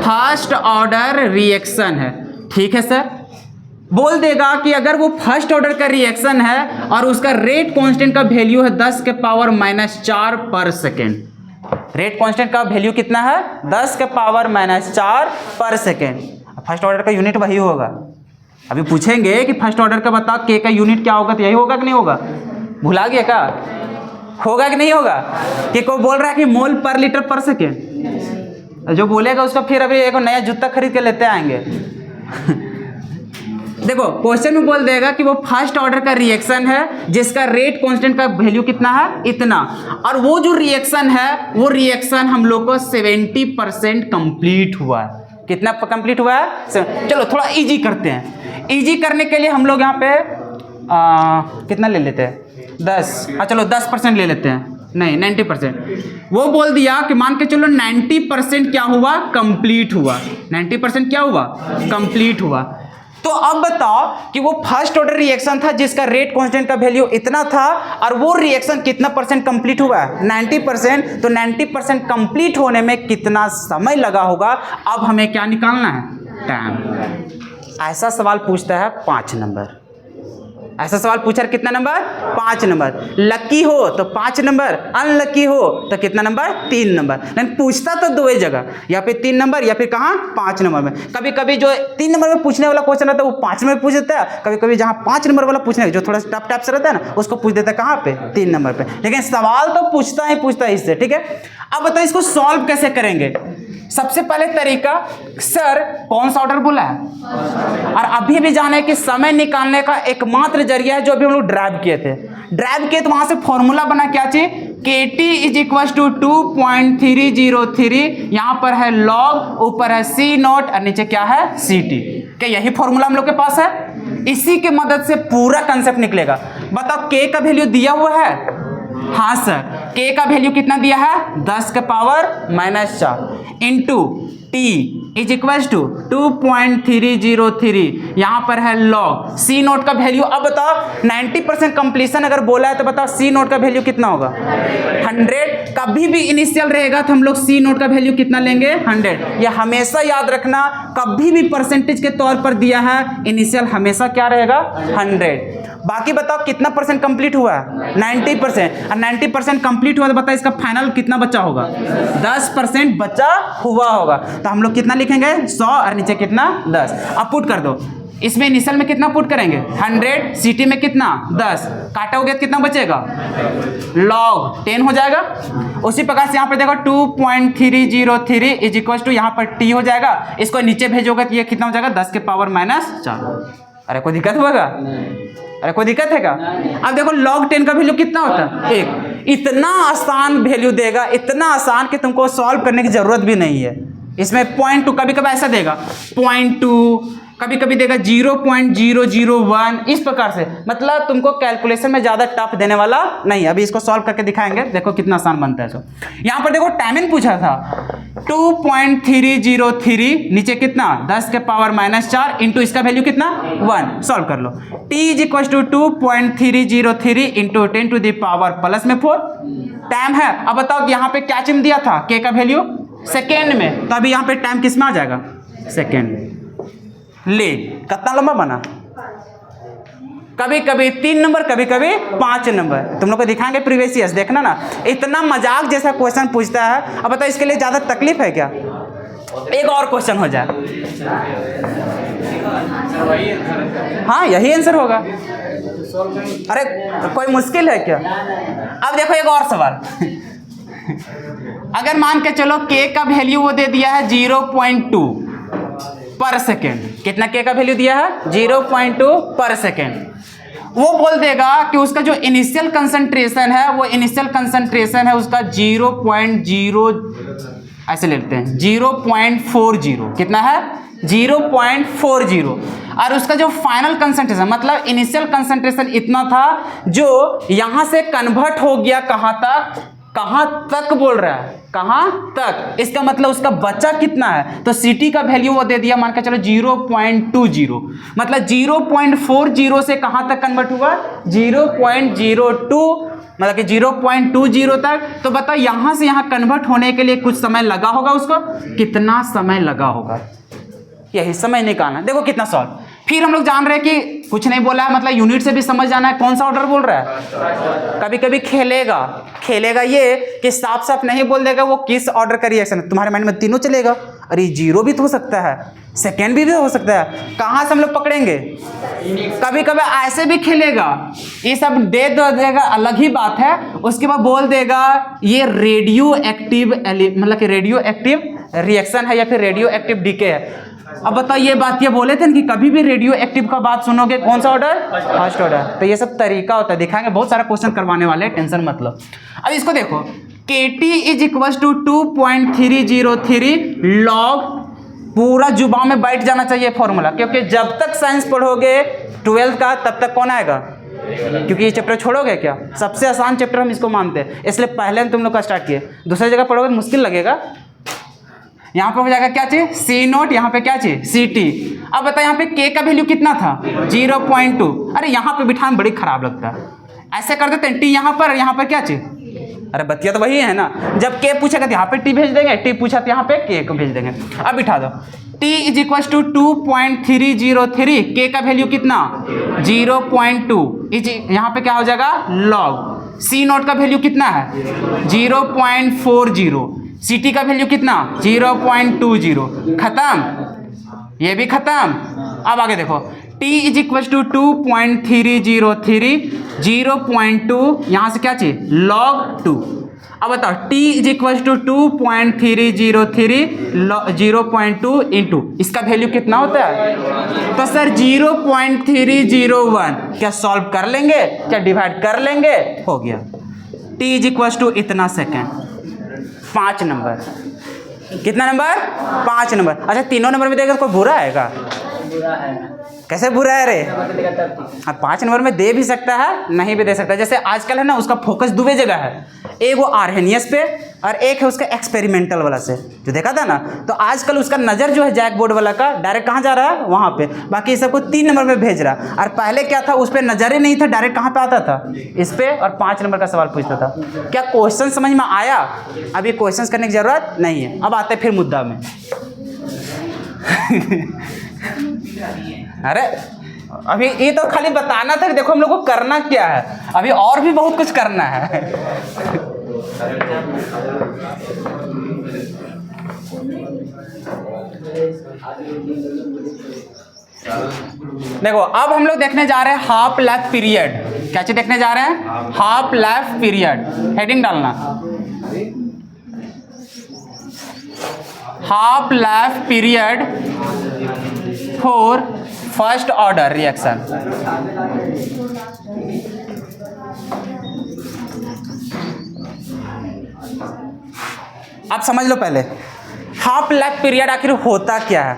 फर्स्ट ऑर्डर रिएक्शन है, ठीक है सर। बोल देगा कि अगर वो फर्स्ट ऑर्डर का रिएक्शन है और उसका रेट कांस्टेंट का वैल्यू है 10 के पावर -4 पर सेकेंड, रेट कांस्टेंट का वैल्यू कितना है 10 के पावर -4 पर सेकेंड। फर्स्ट ऑर्डर का यूनिट वही होगा। अभी पूछेंगे कि फर्स्ट ऑर्डर का बताओ के का यूनिट क्या होगा, तो यही होगा कि नहीं होगा, भुला गया क्या, होगा कि नहीं होगा? कि कोई बोल रहा है कि मोल पर लीटर पर सेकेंड, जो बोलेगा उसका फिर अभी एक नया जूता खरीद के लेते आएंगे। देखो क्वेश्चन में बोल देगा कि वो फर्स्ट ऑर्डर का रिएक्शन है जिसका रेट कांस्टेंट का वैल्यू कितना है इतना, और वो जो रिएक्शन है वो रिएक्शन हम लोग को 70% कंप्लीट हुआ है। कितना कंप्लीट हुआ है? चलो थोड़ा इजी करते हैं। इजी करने के लिए हम लोग यहाँ पे कितना ले लेते हैं 10, चलो 10% ले लेते हैं, नहीं 90%। वो बोल दिया कि मान के चलो 90% क्या हुआ कंप्लीट हुआ, 90% क्या हुआ कंप्लीट हुआ। तो अब बताओ कि वो फर्स्ट ऑर्डर रिएक्शन था जिसका रेट कांस्टेंट का वैल्यू इतना था और वो रिएक्शन कितना परसेंट कंप्लीट हुआ है 90%। तो 90% कंप्लीट होने में कितना समय लगा होगा, अब हमें क्या निकालना है टाइम। ऐसा सवाल पूछता है 5 नंबर, ऐसा सवाल पूछा कितना नंबर 5 नंबर। लकी हो तो 5 नंबर, अनलकी हो तो कितना नंबर 3 नंबर। लेकिन पूछता तो 2 ही जगह, या फिर 3 नंबर या फिर कहाँ 5 नंबर में। कभी कभी जो 3 नंबर में पूछने वाला क्वेश्चन रहता है वो 5 नंबर में पूछ देता है, कभी कभी जहाँ 5 नंबर वाला पूछने जो थोड़ा टफ टफ से रहता है ना उसको पूछ देता है कहाँ पे 3 नंबर पे। लेकिन सवाल तो पूछता है इससे, ठीक है। अब बताओ इसको सॉल्व कैसे करेंगे। सबसे पहले तरीका, सर कौन सा ऑर्डर बोला है, और अभी भी जाने कि समय निकालने का एकमात्र जरिया है जो अभी हम लोग ड्राइव किए थे। ड्राइव किए तो वहां से फॉर्मूला बना क्या चाहिए, KT इज इक्वल टू 2.303, यहाँ पर है लॉग, ऊपर है C नॉट और नीचे क्या है CT। क्या यही फॉर्मूला हम लोग के पास है? इसी के मदद से पूरा कंसेप्ट निकलेगा। बताओ K का वैल्यू दिया हुआ है, हाँ सर, K का वैल्यू कितना दिया है 10 के power -4 into T is equal to 2.303, यहाँ पर है लॉग C नोट का वैल्यू। अब बताओ 90% कंप्लीशन अगर बोला है तो बताओ C नोट का वैल्यू कितना होगा 100। कभी भी इनिशियल रहेगा तो हम लोग C नोट का वैल्यू कितना लेंगे 100। यह हमेशा याद रखना, कभी भी परसेंटेज के तौर पर दिया है इनिशियल हमेशा क्या रहेगा 100। बाकी बताओ कितना परसेंट कंप्लीट हुआ है 90%, और 90% कंप्लीट हुआ तो बताओ इसका फाइनल कितना बचा होगा 10% बचा हुआ होगा। तो हम लोग कितना लिखेंगे 100 और नीचे कितना 10। अब पुट कर दो, इसमें इनिशियल में कितना पुट करेंगे 100, सिटी में कितना 10, काटा हो गया कितना बचेगा लॉग 10 हो जाएगा। उसी प्रकार से यहाँ पर देखो 2.303 इज इक्वल टू यहाँ पर T हो जाएगा, इसको नीचे भेजोगे तो ये कितना हो जाएगा 10 के पावर -4। अरे कोई दिक्कत होगा? अरे कोई दिक्कत है क्या? अब देखो log 10 का वैल्यू कितना होता है? 1। इतना आसान वैल्यू देगा, इतना आसान कि तुमको सॉल्व करने की जरूरत भी नहीं है। इसमें 0.2 कभी कभी ऐसा देगा 0.2, कभी कभी देगा 0.001, इस प्रकार से। मतलब तुमको कैलकुलेशन में ज्यादा टफ देने वाला नहीं है। अभी इसको सॉल्व करके दिखाएंगे, देखो कितना आसान बनता है। यहाँ पर देखो टाइमिंग पूछा था 2.303, नीचे कितना 10 के पावर -4 इंटू इसका वैल्यू कितना 1। सॉल्व कर लो। t is equal to 2.303 into 10 to the power +4 time है। अब बताओ यहाँ पे क्या चिन्ह दिया था k का वैल्यू सेकेंड में, तो अभी यहाँ पे टाइम किस में आ जाएगा? सेकेंड में। ले कितना लंबा बना? कभी कभी 3 नंबर, कभी कभी 5 नंबर। तुम लोग को दिखाएंगे प्रीवियस ईयर्स, देखना ना, इतना मजाक जैसा क्वेश्चन पूछता है। अब बताओ इसके लिए ज्यादा तकलीफ है क्या? एक और क्वेश्चन हो जाए। हाँ यही आंसर होगा। अरे कोई मुश्किल है क्या? अब देखो एक और सवाल। अगर मान के चलो k का वैल्यू वो दे दिया है 0.2 पर सेकेंड। कितना k का वैल्यू दिया है? 0.2 पर सेकेंड। वो बोल देगा कि उसका जो इनिशियल कंसंट्रेशन है, वो इनिशियल कंसंट्रेशन है उसका 0.0, ऐसे लेते हैं 0.40। कितना है? 0.40। और उसका जो फाइनल कंसंट्रेशन, मतलब इनिशियल कंसंट्रेशन इतना था, जो यहां से कन्वर्ट हो गया कहां तक? कहां तक बोल रहा है? कहां तक? इसका मतलब उसका बचा कितना है? तो Ct का वैल्यू वो दे दिया, मान के चलो 0.20। मतलब 0.40 से कहां तक कन्वर्ट हुआ? 0.02, मतलब कि 0.20 तक। तो बता यहां से यहां कन्वर्ट होने के लिए कुछ समय लगा होगा उसको। कितना समय लगा होगा? यही समय निकालना। देखो कितना सॉल्व। फिर हम लोग जान रहे हैं कि कुछ नहीं बोला है, मतलब यूनिट से भी समझ जाना है कौन सा ऑर्डर बोल रहा है। कभी कभी खेलेगा ये कि साफ साफ नहीं बोल देगा वो किस ऑर्डर का रिएक्शन है। तुम्हारे माइंड में तीनों चलेगा। अरे 0 भी तो हो सकता है, सेकेंड भी हो सकता है। कहाँ से हम लोग पकड़ेंगे? कभी कभी ऐसे भी खेलेगा, ये सब दे देगा अलग ही बात है। उसके बाद बोल देगा ये रेडियो एक्टिव, मतलब कि रेडियो एक्टिव रिएक्शन है या फिर रेडियो एक्टिव डीके है। अब बताओ ये बात ये बोले थे कि कभी भी रेडियो एक्टिव का बात सुनोगे कौन सा ऑर्डर? First order. तो ये सब तरीका होता है, दिखाएंगे, बहुत सारा क्वेश्चन करवाने वाले हैं, टेंशन मत लो। अब इसको देखो, KT is equal to 2.303 log, पूरा जुबान में बैठ जाना चाहिए फॉर्मूला, क्योंकि जब तक साइंस पढ़ोगे 12th का तब तक कौन आएगा? क्योंकि ये चैप्टर छोड़ोगे क्या? सबसे आसान चैप्टर हम इसको मानते हैं, इसलिए पहले तुम लोग का स्टार्ट किए। दूसरी जगह पढ़ोगे मुश्किल लगेगा। यहाँ पे हो जाएगा क्या चाहिए? C0, यहाँ पे क्या चाहिए? CT। अब बता यहाँ पे K का वैल्यू कितना था? 0.2। अरे यहाँ पे बिठाना बड़ी खराब लगता है, ऐसे कर देते हैं T यहाँ पर, यहाँ पर क्या चाहिए? अरे बतिया तो वही है ना। जब K पूछेगा तो यहाँ पे T भेज देंगे, T पूछा तो यहाँ पे K को भेज देंगे। अब बिठा दो T is equal to 2.303, K का वैल्यू कितना? 0.2। यहाँ पे क्या हो जाएगा? लॉग। C0 का वैल्यू कितना है? 0.40। CT का वैल्यू कितना? 0.20। खत्म, ये भी खत्म। अब आगे देखो, T इज इक्वल टू 2.303, 0.2, यहाँ से क्या चाहिए? log 2। अब बताओ T is equal to 2.303 0.2 into इसका वैल्यू कितना होता है? तो सर 0.301। क्या सॉल्व कर लेंगे? क्या डिवाइड कर लेंगे? हो गया। T इज इक्वल टू इतना सेकेंड, 5 नंबर। कितना नंबर? 5 नंबर। अच्छा तीनों नंबर में देगा कोई बुरा आएगा? बुरा है। कैसे बुरा है रे? अब 5 नंबर में दे भी सकता है, नहीं भी दे सकता। जैसे आजकल है ना, उसका फोकस दो जगह है, एक वो आर्हेनियस पे और एक है उसका एक्सपेरिमेंटल वाला से, जो देखा था ना। तो आजकल उसका नज़र जो है जैक बोर्ड वाला का डायरेक्ट कहाँ जा रहा है? वहाँ पे। बाकी ये सबको 3 नंबर में भेज रहा। और पहले क्या था, उस पर नज़र ही नहीं था, डायरेक्ट कहाँ पे आता था? इस पे, और 5 नंबर का सवाल पूछता था। क्या क्वेश्चन समझ में आया? अभी क्वेश्चन करने की जरूरत नहीं है। अब आते फिर मुद्दा में। अरे अभी ये तो खाली बताना था कि देखो हम लोग को करना क्या है, अभी और भी बहुत कुछ करना है। देखो अब हम लोग देखने जा रहे हैं हाफ लाइफ पीरियड। क्या चीज देखने जा रहे हैं? Half life period. हेडिंग डालना, half life period for first order reaction. आप समझ लो पहले हाफ लाइफ पीरियड आखिर होता क्या है।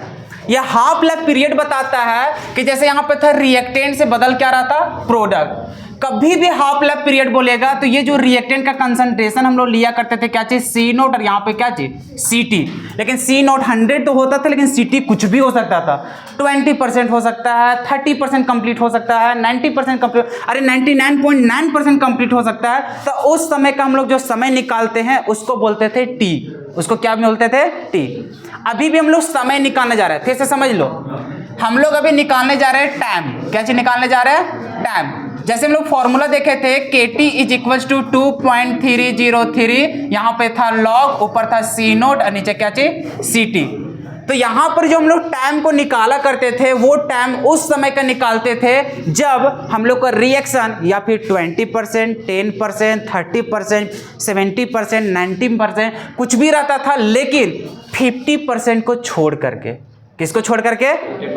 यह हाफ लाइफ पीरियड बताता है कि जैसे यहां पे था रिएक्टेंट से बदल क्या रहा था, प्रोडक्ट। कभी भी हाफ लाइफ पीरियड बोलेगा तो ये जो रिएक्टेंट का कंसंट्रेशन हम लोग लिया करते थे क्या चीज, सी नोट, और यहाँ पे क्या चीज, सी टी। लेकिन सी नोट 100 तो होता था, लेकिन सी टी कुछ भी हो सकता था। 20% हो सकता है, 30% कंप्लीट हो सकता है, 90% कंप्लीट, अरे 99.9% कंप्लीट हो सकता है। तो उस समय का हम लोग जो समय निकालते हैं उसको बोलते थे टी। उसको क्या बोलते थे, टी। अभी भी हम लोग समय निकालने जा रहे हैं, फिर से समझ लो, हम लोग अभी निकालने जा रहे हैं टाइम। क्या चीज निकालने जा रहे हैं, टाइम। जैसे हम लोग फॉर्मूला देखे थे KT इज इक्वल टू 2.303, यहाँ पे था लॉग, ऊपर था सी नोट और नीचे क्या चीज, सी टी। तो यहाँ पर जो हम लोग टाइम को निकाला करते थे वो टाइम उस समय का निकालते थे जब हम लोग का रिएक्शन या फिर 20%, 10%, 30%, 70%, 90% कुछ भी रहता था, लेकिन 50% को छोड़ करके। किसको छोड़ करके,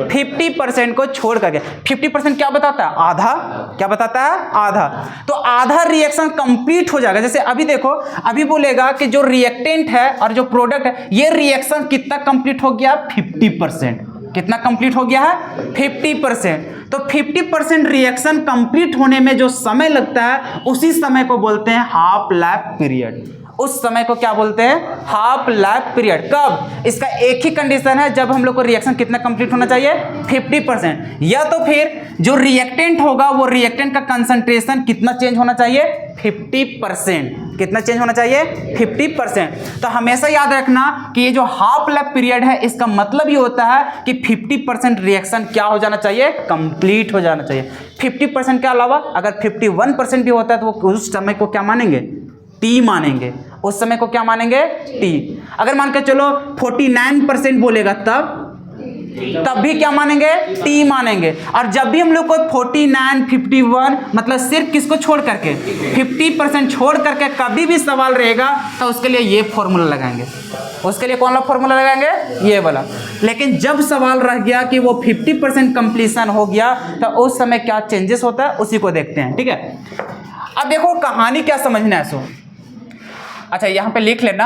50% को छोड़ करके। 50% क्या बताता है, आधा। क्या बताता है, आधा। तो आधा रिएक्शन कंप्लीट हो जाएगा। जैसे अभी देखो, अभी बोलेगा कि जो रिएक्टेंट है और जो प्रोडक्ट है, ये रिएक्शन कितना कंप्लीट हो गया, 50%। कितना कंप्लीट हो गया है, 50%। तो 50% रिएक्शन कंप्लीट होने में जो समय लगता है उसी समय को बोलते हैं हाफ लाइफ पीरियड। उस समय को क्या बोलते हैं, हाफ लाइफ पीरियड। कब, इसका एक ही कंडीशन है, जब हम लोग को रिएक्शन कितना कंप्लीट होना चाहिए, 50%, या तो फिर जो रिएक्टेंट होगा वो रिएक्टेंट का कंसंट्रेशन कितना चेंज होना चाहिए, 50%। कितना चेंज होना चाहिए, 50%। तो हमेशा याद रखना कि ये जो हाफ लाइफ पीरियड है इसका मतलब ये होता है कि 50% रिएक्शन क्या हो जाना चाहिए, कंप्लीट हो जाना चाहिए। 50% के अलावा अगर 51% भी होता है तो वो उस समय को क्या मानेंगे, टी मानेंगे। उस समय को क्या मानेंगे, टी। अगर मान के चलो 49% बोलेगा तब भी क्या मानेंगे, टी मानेंगे। और जब भी हम लोग को 49, 51 मतलब सिर्फ किसको छोड़ करके, 50% छोड़ करके कभी भी सवाल रहेगा तो उसके लिए ये फॉर्मूला लगाएंगे। उसके लिए कौन सा फॉर्मूला लगाएंगे, ये वाला। लेकिन जब सवाल रह गया कि वो 50% कंप्लीशन हो गया तो उस समय क्या चेंजेस होता है उसी को देखते हैं, ठीक है। अब देखो कहानी क्या समझना है सो। अच्छा यहाँ पे लिख लेना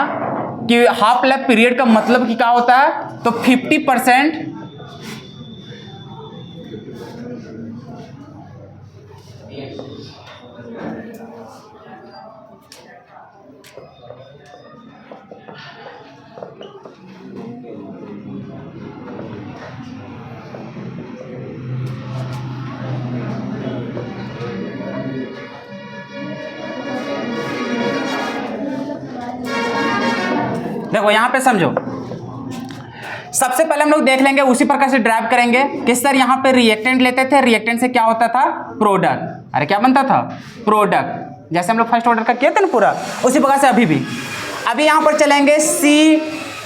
कि हाफ लाइफ पीरियड का मतलब कि क्या होता है, तो 50% देखो यहां पे समझो। सबसे पहले हम लोग देख लेंगे, उसी प्रकार से ड्राइव करेंगे कि सर यहां पे रिएक्टेंट लेते थे, रिएक्टेंट से क्या होता था, प्रोडक्ट। अरे क्या बनता था, प्रोडक्ट। जैसे हम लोग फर्स्ट ऑर्डर का किया था ना पूरा, उसी प्रकार से अभी भी। अभी यहां पर चलेंगे सी,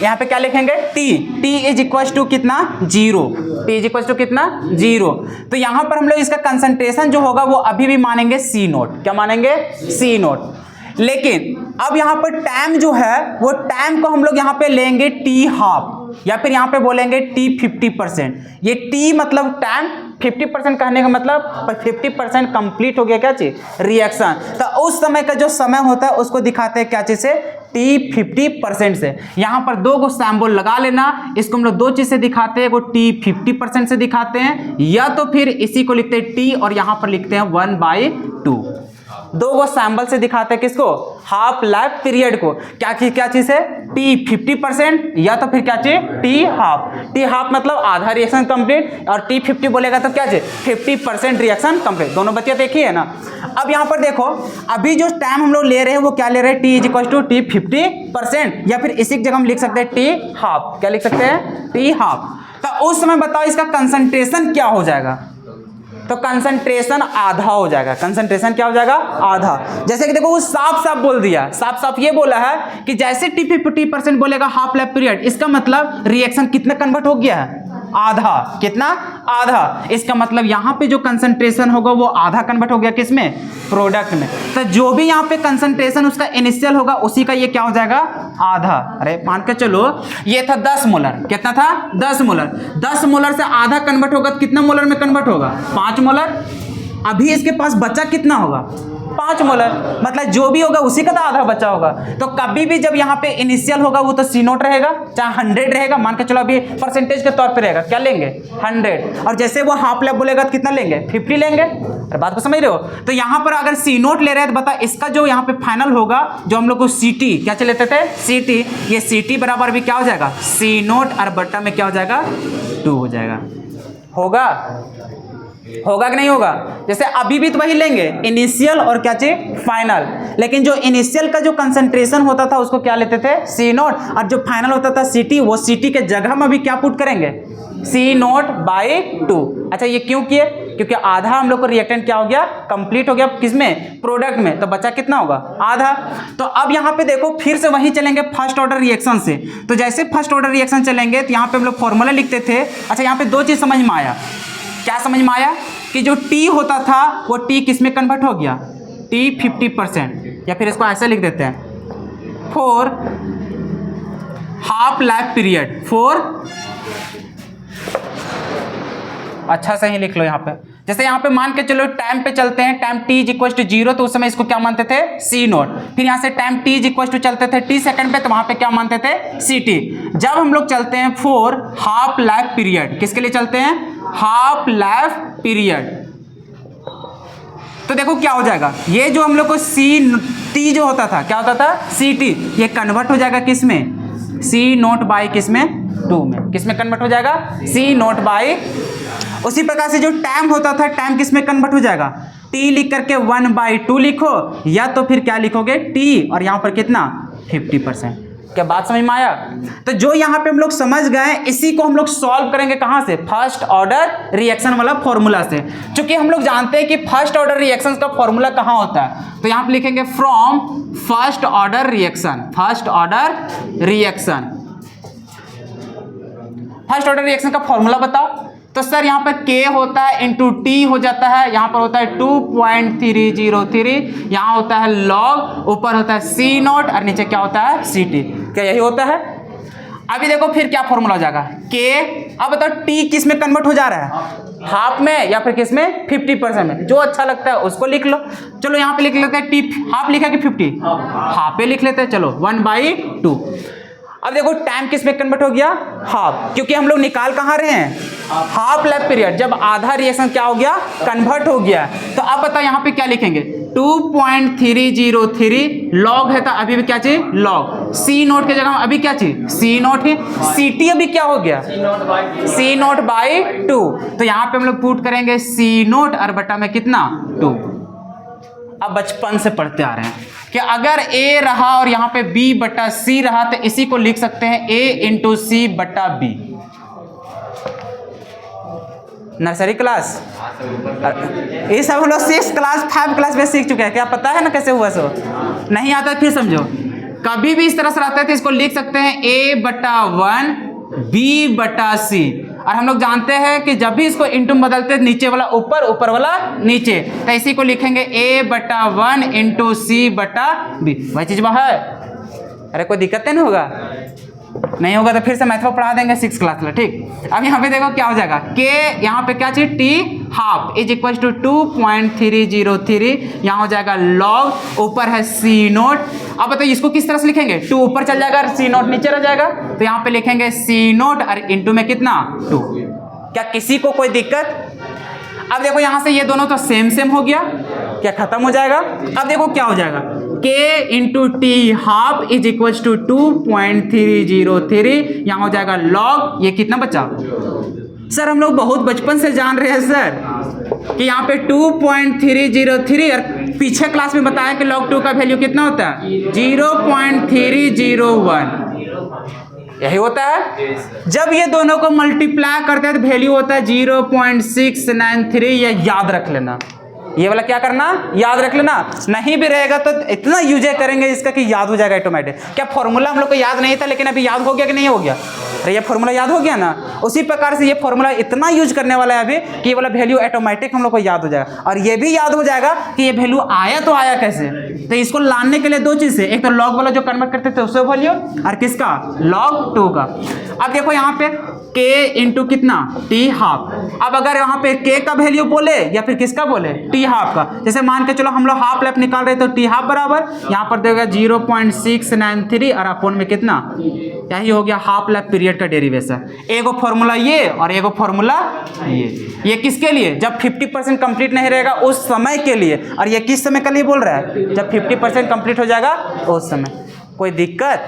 यहां पे क्या लिखेंगे, T. T is equal to कितना, 0। टी इज इक्वल टू कितना, 0। तो यहां पर हम लोग इसका कंसंट्रेशन जो होगा वो अभी भी मानेंगे सी नोट। क्या मानेंगे, सी नोट। लेकिन अब यहां पर टाइम जो है वो टाइम को हम लोग यहां पे लेंगे टी हाफ, या फिर यहां पे बोलेंगे टी 50%। ये टी मतलब टाइम, 50% कहने का मतलब 50% कंप्लीट हो गया क्या चीज, रिएक्शन। तो उस समय का जो समय होता है उसको दिखाते हैं क्या चीज से, टी 50% से। यहां पर दो गो सिंबल लगा लेना, इसको हम लोग दो चीज से दिखाते हैं, वो टी 50% से दिखाते हैं, या तो फिर इसी को लिखते हैं टी और यहां पर लिखते हैं 1/2। दो वो सैंबल से दिखाते हैं किसको, हाफ लाइफ पीरियड को। क्या चीज है, टी 50% या तो फिर क्या चीज, टी हाफ। टी हाफ मतलब आधा रिएक्शन कंप्लीट, और टी 50 बोलेगा तो क्या चीज, 50% रिएक्शन कंप्लीट। दोनों बच्चे देखिए है ना। अब यहां पर देखो, अभी जो टाइम हम लोग ले रहे हैं वो क्या ले रहे हैं, T is equal to T 50%, या फिर इसी जगह हम लिख सकते हैं टी हाफ। क्या लिख सकते हैं, टी हाफ। तो उस समय बताओ इसका कंसंट्रेशन क्या हो जाएगा, तो कंसंट्रेशन आधा हो जाएगा। कंसंट्रेशन क्या हो जाएगा, आधा। जैसे कि देखो वो साफ साफ बोल दिया, साफ साफ ये बोला है कि जैसे टी 50% बोलेगा हाफ लाइफ पीरियड, इसका मतलब रिएक्शन कितना कन्वर्ट हो गया है, आधा। कितना, आधा। इसका मतलब यहाँ पे जो कंसंट्रेशन होगा वो आधा कन्वर्ट हो गया किसमें, प्रोडक्ट में। तो जो भी यहाँ पे कंसंट्रेशन उसका इनिशियल होगा उसी का ये क्या हो जाएगा, आधा। अरे मान के चलो ये था 10 मोलर, कितना था 10 मोलर, 10 मोलर से आधा कन्वर्ट होगा तो कितना मोलर में कन्वर्ट होगा, 5 मोलर। अभी इसके पास बचा कितना होगा, 5 मोलर, मतलब जो भी होगा उसी का तो आधा बचा होगा। तो कभी भी जब यहाँ पे इनिशियल होगा वो तो सी नोट रहेगा, चाहे 100 रहेगा, मान के चलो अभी परसेंटेज के तौर पे रहेगा, क्या लेंगे 100, और जैसे वो हाफ लैप बोलेगा तो कितना लेंगे 50 लेंगे। अरे बात को समझ रहे हो। तो यहाँ पर अगर सी नोट ले रहे हैं तो बता इसका जो यहाँ पे फाइनल होगा, जो हम लोग को सी टी क्या चले लेते थे, सी टी, ये सी टी बराबर भी क्या हो जाएगा, सी नोट और बट्टा में क्या हो जाएगा 2 हो जाएगा। होगा कि नहीं होगा। जैसे अभी भी तो वही लेंगे इनिशियल और क्या चाहिए फाइनल, लेकिन जो इनिशियल का जो कंसंट्रेशन होता था उसको क्या लेते थे सी नोट, और जो फाइनल होता था सी टी, वो सी टी के जगह में भी क्या पुट करेंगे, सी नोट बाई 2। अच्छा ये क्यों किए, क्योंकि आधा हम लोग को रिएक्टेंट क्या हो गया, कंप्लीट हो गया, किसमें, प्रोडक्ट में, तो बचा कितना होगा, आधा। तो अब यहाँ पे देखो फिर से वहीं चलेंगे फर्स्ट ऑर्डर रिएक्शन से। तो जैसे फर्स्ट ऑर्डर रिएक्शन चलेंगे तो यहाँ पे हम लोग फॉर्मूला लिखते थे। अच्छा यहाँ पे 2 चीज समझ में आया, क्या समझ में आया कि जो T होता था वो T किस में कन्वर्ट हो गया, T 50%, या फिर इसको ऐसे लिख देते हैं for half life period, for, अच्छा सही लिख लो यहाँ पे। जैसे यहाँ पे मान के चलो टाइम पे चलते हैं, time t is equal to 0, तो उस समय इसको क्या मानते थे सी नोट। फिर यहाँ से time t is equal to चलते थे t सेकंड पे, तो वहां पे क्या मानते थे सी टी। जब हम लोग चलते हैं फॉर हाफ लाइफ पीरियड, किसके लिए चलते हैं, हाफ लाइफ पीरियड, तो देखो क्या हो जाएगा, ये जो हम लोग को सी टी जो होता था क्या होता था सी टी, ये कन्वर्ट हो जाएगा किसमें, सी नोट बाई किसमें 2 में, किसमें कन्वर्ट हो जाएगा, सी नोट बाई। उसी प्रकार से जो टाइम होता था, टाइम किस में कन्वर्ट हो जाएगा, t लिख करके 1/2 लिखो, या तो फिर क्या लिखोगे t और यहाँ पर कितना 50%। क्या बात समझ में आया। तो जो यहाँ पे हम लोग समझ गए, इसी को हम लोग सॉल्व करेंगे कहाँ से, फर्स्ट ऑर्डर रिएक्शन वाला फॉर्मूला से। क्योंकि हम लोग जानते हैं कि फर्स्ट ऑर्डर रिएक्शन का फॉर्मूला कहाँ होता है, तो यहाँ पे लिखेंगे from first order reaction, first order reaction, first order reaction का फॉर्मूला बताओ। तो सर यहाँ पर K होता है इंटू टी हो जाता है, यहाँ पर होता है 2.303, यहाँ होता है लॉग, ऊपर होता है सी नोट और नीचे क्या होता है सी टी, क्या यही होता है। अभी देखो फिर क्या फॉर्मूला हो जाएगा K, अब बताओ T किस में कन्वर्ट हो जा रहा है, हाफ में या फिर किस में 50% में, जो अच्छा लगता है उसको लिख लो। चलो यहाँ पे लिख लेते हैं T हाफ लिखा कि 50, हाफ पे लिख लेते हैं, चलो 1/2। अब देखो टाइम किस में कन्वर्ट हो गया, हाफ, क्योंकि हम लोग निकाल कहाँ रहे हैं, हाफ लाइफ पीरियड। जब आधा रिएक्शन क्या हो गया, कन्वर्ट हो गया, तो अब बताओ यहाँ पे क्या लिखेंगे, 2.303 लॉग है, तो अभी भी क्या चाहिए लॉग, सी नोट के जगह अभी क्या चाहिए सी नोट है, सी टी अभी क्या हो गया सी नोट बाई 2, तो यहाँ पे हम लोग पुट करेंगे सी नोट और बटा में कितना 2। अब बचपन से पढ़ते आ रहे हैं कि अगर A रहा और यहाँ पे B/C रहा, तो इसी को लिख सकते हैं A into C/B। Nursery class, ये सब हम लोग 6 क्लास 5 क्लास में सीख चुके हैं, क्या पता है ना कैसे हुआ सो, नहीं आता फिर समझो। कभी भी इस तरह से रहता है तो इसको लिख सकते हैं A/1 B/C, और हम लोग जानते हैं कि जब भी इसको इंटू बदलते हैं नीचे वाला ऊपर, ऊपर वाला नीचे, तो इसी को लिखेंगे A/1 इंटू C/B। वही चीज वह है, अरे कोई दिक्कत नहीं होगा, नहीं होगा तो फिर से मैथ में पढ़ा देंगे 6 क्लास में, ठीक। अब यहाँ पे देखो क्या हो जाएगा, K यहाँ पे क्या चाहिए T half is equal to 2.303, यहाँ हो जाएगा लॉग, ऊपर है सी नोट। अब बताइए इसको किस तरह से लिखेंगे, 2 ऊपर चल जाएगा, सी नोट नीचे रह जाएगा, तो यहाँ पे लिखेंगे सी नोट और इंटू में कितना 2। क्या किसी को कोई दिक्कत। अब देखो यहाँ से ये दोनों तो सेम सेम हो गया, क्या खत्म हो जाएगा। अब देखो क्या हो जाएगा, K into T half is equal to 2.303, यहाँ हो जाएगा लॉग, ये कितना बचा। सर हम लोग बहुत बचपन से जान रहे हैं सर कि यहाँ पे 2.303, और पीछे क्लास में बताया कि log 2 का वैल्यू कितना होता है 0.301, यही होता है। जब ये दोनों को मल्टीप्लाई करते हैं तो वैल्यू होता है 0.693, ये याद रख लेना, ये वाला क्या करना याद रख लेना, नहीं भी रहेगा तो इतना यूज करेंगे इसका कि याद हो जाएगा ऑटोमेटिक। क्या फॉर्मूला हम लोग को याद नहीं था, लेकिन अभी याद हो गया कि नहीं हो गया, अरे ये फॉर्मूला याद हो गया ना। उसी प्रकार से ये फॉर्मूला इतना यूज करने वाला है अभी कि ये वाला वैल्यू ऑटोमेटिक हम लोग को याद हो जाएगा, और ये भी याद हो जाएगा कि ये वैल्यू आया तो आया कैसे। तो इसको लाने के लिए दो चीज़ है, एक तो लॉग वाला जो कन्वर्ट करते थे उससे वैल्यू, और किसका, log 2 का। अब देखो यहाँ पे k इंटू कितना, t हाफ। अब अगर यहाँ पे k का वैल्यू बोले या फिर किसका बोले, t हाफ का। जैसे मान के चलो हम लोग हाफ लेफ्ट निकाल रहे तो t हाफ बराबर यहाँ पर देगा 0.693 और अपोन में कितना, यही हो गया हाफ लाइफ पीरियड का डेरिवेशन। एगो फॉर्मूला ये और एगो फॉर्मूला ये किसके लिए, जब 50% कंप्लीट नहीं रहेगा उस समय के लिए, और ये किस समय के लिए बोल रहा है, जब 50% कंप्लीट हो जाएगा उस समय। कोई दिक्कत।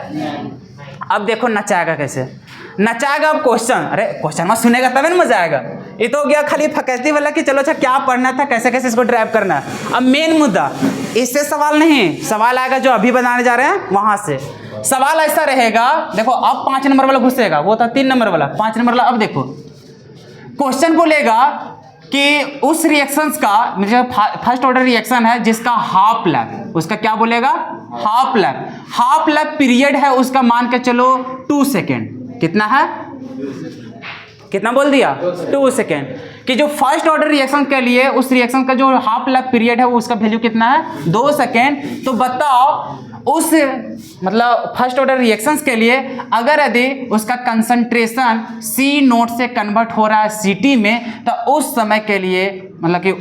अब देखो नचाएगा कैसे, नचाएगा अब क्वेश्चन। अरे क्वेश्चन में सुनेगा तभी ना मजा आएगा। ये तो हो गया खाली फैकल्टी वाला कि चलो अच्छा क्या पढ़ना था, कैसे कैसे इसको ड्राइव करना है। अब मेन मुद्दा, इससे सवाल नहीं, सवाल आएगा जो अभी बनाने जा रहे हैं वहां से। सवाल ऐसा रहेगा, देखो अब 5 नंबर वाला घुसेगा, वो था 3 नंबर वाला, 5 नंबर वाला। अब देखो क्वेश्चन बोलेगा कि उस रिएक्शंस का, मुझे फर्स्ट ऑर्डर रिएक्शन है जिसका हाफ लैप, उसका क्या बोलेगा, half lap. Half lap period है उसका, मान के चलो 2 सेकेंड। कितना है, कितना बोल दिया, 2 सेकेंड। कि जो फर्स्ट ऑर्डर रिएक्शन के लिए उस रिएक्शन का जो हाफ लैप पीरियड है वो उसका वैल्यू कितना है, 2 सेकेंड। तो बताओ उस मतलब फर्स्ट ऑर्डर रिएक्शंस के लिए अगर यदि उसका कंसंट्रेशन C0 से कन्वर्ट हो रहा है Ct में, तो उस समय के लिए मतलब कि,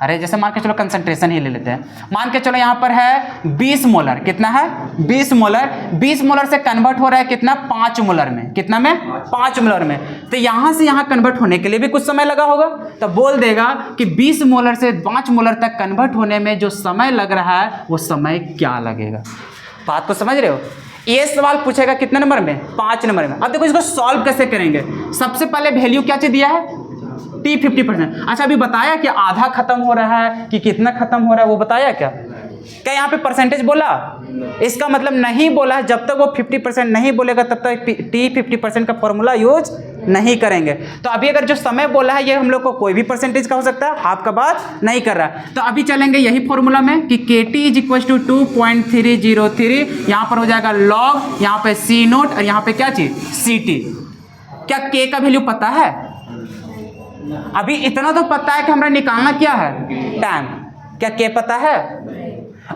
अरे जैसे मान के चलो कंसंट्रेशन ही ले लेते हैं, मान के चलो यहाँ पर है 20 मोलर। कितना है, 20 मोलर। 20 मोलर से कन्वर्ट हो रहा है कितना, 5 मोलर में। कितना में, 5 मोलर में। तो यहाँ से यहाँ कन्वर्ट होने के लिए भी कुछ समय लगा होगा, तो बोल देगा कि 20 मोलर से 5 मोलर तक कन्वर्ट होने में जो समय लग रहा है वो समय क्या लगेगा। बात को समझ रहे हो। ये सवाल पूछेगा कितने नंबर में, 5 नंबर में। अब देखो इसको सॉल्व कैसे करेंगे। सबसे पहले वैल्यू क्या चीज दिया है, t 50%। अच्छा अभी बताया कि आधा खत्म हो रहा है कि कितना खत्म हो रहा है, वो बताया क्या यहाँ पे परसेंटेज बोला, इसका मतलब नहीं बोला है। जब तक वो 50% नहीं बोलेगा तब तक t 50% का फॉर्मूला यूज नहीं करेंगे। तो अभी अगर जो समय बोला है ये हम लोग को कोई भी परसेंटेज का हो सकता है, हाफ का बात नहीं कर रहा है। तो अभी चलेंगे यही फॉर्मूला में कि KT = 2.303, यहाँ पर हो जाएगा log, यहाँ पे C0 और यहाँ पे क्या चीज, CT। क्या K का वैल्यू पता है, अभी इतना तो पता है कि हमें निकालना क्या है, टाइम। क्या K पता है,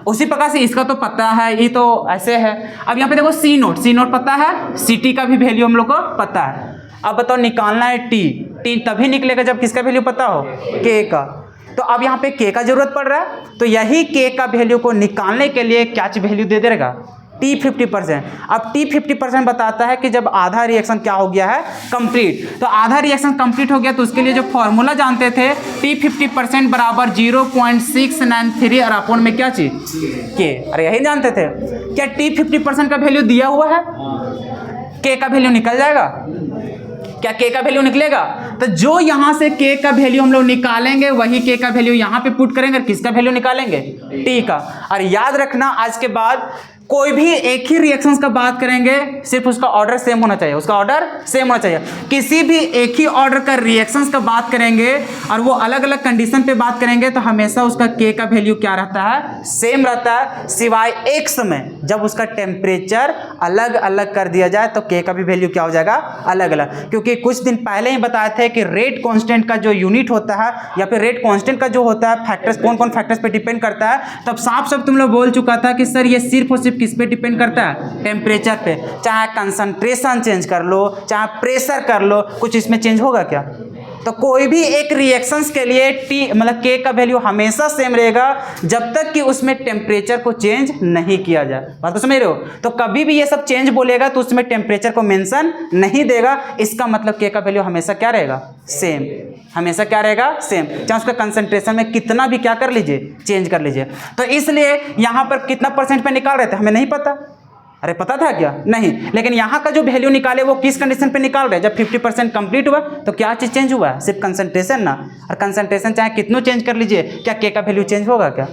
उसी प्रकार से इसका तो पता है, ये तो ऐसे है। अब यहाँ पे देखो C0 पता है, CT का भी वैल्यू हम लोग को पता है। अब बताओ निकालना है T तभी निकलेगा जब किसका वैल्यू पता हो, K का। तो अब यहाँ पे K का जरूरत पड़ रहा है, तो यही K का वैल्यू को निकालने के लिए क्या चीज वैल्यू दे देगा, t 50%। अब t 50% बताता है कि जब आधा रिएक्शन क्या हो गया है, कंप्लीट। तो आधा रिएक्शन कंप्लीट हो गया तो उसके लिए जो फॉर्मूला जानते थे t 50% बराबर 0.693 और अपोन में क्या चीज, k। अरे यही जानते थे। क्या t 50% का वैल्यू दिया हुआ है, k का वैल्यू निकल जाएगा, क्या k का वैल्यू निकलेगा। तो जो यहां से k का वैल्यू हम लोग निकालेंगे वही k का वैल्यू यहां पे पुट करेंगे, किसका वैल्यू निकालेंगे, t का। और याद रखना आज के बाद कोई भी एक ही रिएक्शंस का बात करेंगे सिर्फ उसका ऑर्डर सेम होना चाहिए, उसका ऑर्डर सेम होना चाहिए। किसी भी एक ही ऑर्डर का रिएक्शंस का बात करेंगे और वो अलग अलग कंडीशन पे बात करेंगे तो हमेशा उसका K का वैल्यू क्या रहता है, सेम रहता है, सिवाय एक समय जब उसका टेम्परेचर अलग अलग कर दिया जाए तो K का भी वैल्यू क्या हो जाएगा, अलग अलग। क्योंकि कुछ दिन पहले ही बताए थे कि रेट कॉन्स्टेंट का जो यूनिट होता है या फिर रेट कॉन्स्टेंट का जो होता है फैक्टर्स, कौन कौन फैक्टर्स पे डिपेंड करता है, तब साफ साफ तुम लोग बोल चुका था कि सर ये सिर्फ और सिर्फ किस पे डिपेंड करता है, टेम्परेचर पे। चाहे कंसंट्रेशन चेंज कर लो, चाहे प्रेशर कर लो, कुछ इसमें चेंज होगा क्या। तो कोई भी एक रिएक्शंस के लिए टी मतलब K का वैल्यू हमेशा सेम रहेगा जब तक कि उसमें टेम्परेचर को चेंज नहीं किया जाए। बात को समझ रहे हो। तो कभी भी ये सब चेंज बोलेगा तो उसमें टेम्परेचर को मेंशन नहीं देगा, इसका मतलब K का वैल्यू हमेशा क्या रहेगा, सेम। हमेशा क्या रहेगा, सेम, चाहे उसका कंसंट्रेशन में कितना भी क्या कर लीजिए, चेंज कर लीजिए। तो इसलिए यहाँ पर कितना परसेंट पे निकाल रहे थे हमें नहीं पता। अरे पता था क्या, नहीं। लेकिन यहाँ का जो वैल्यू निकाले वो किस कंडीशन पे निकाल रहे हैं, जब 50% कंप्लीट हुआ तो क्या चीज चेंज हुआ है, सिर्फ कंसंट्रेशन ना। और कंसंट्रेशन चाहे कितनों चेंज कर लीजिए, क्या K का वैल्यू चेंज होगा क्या।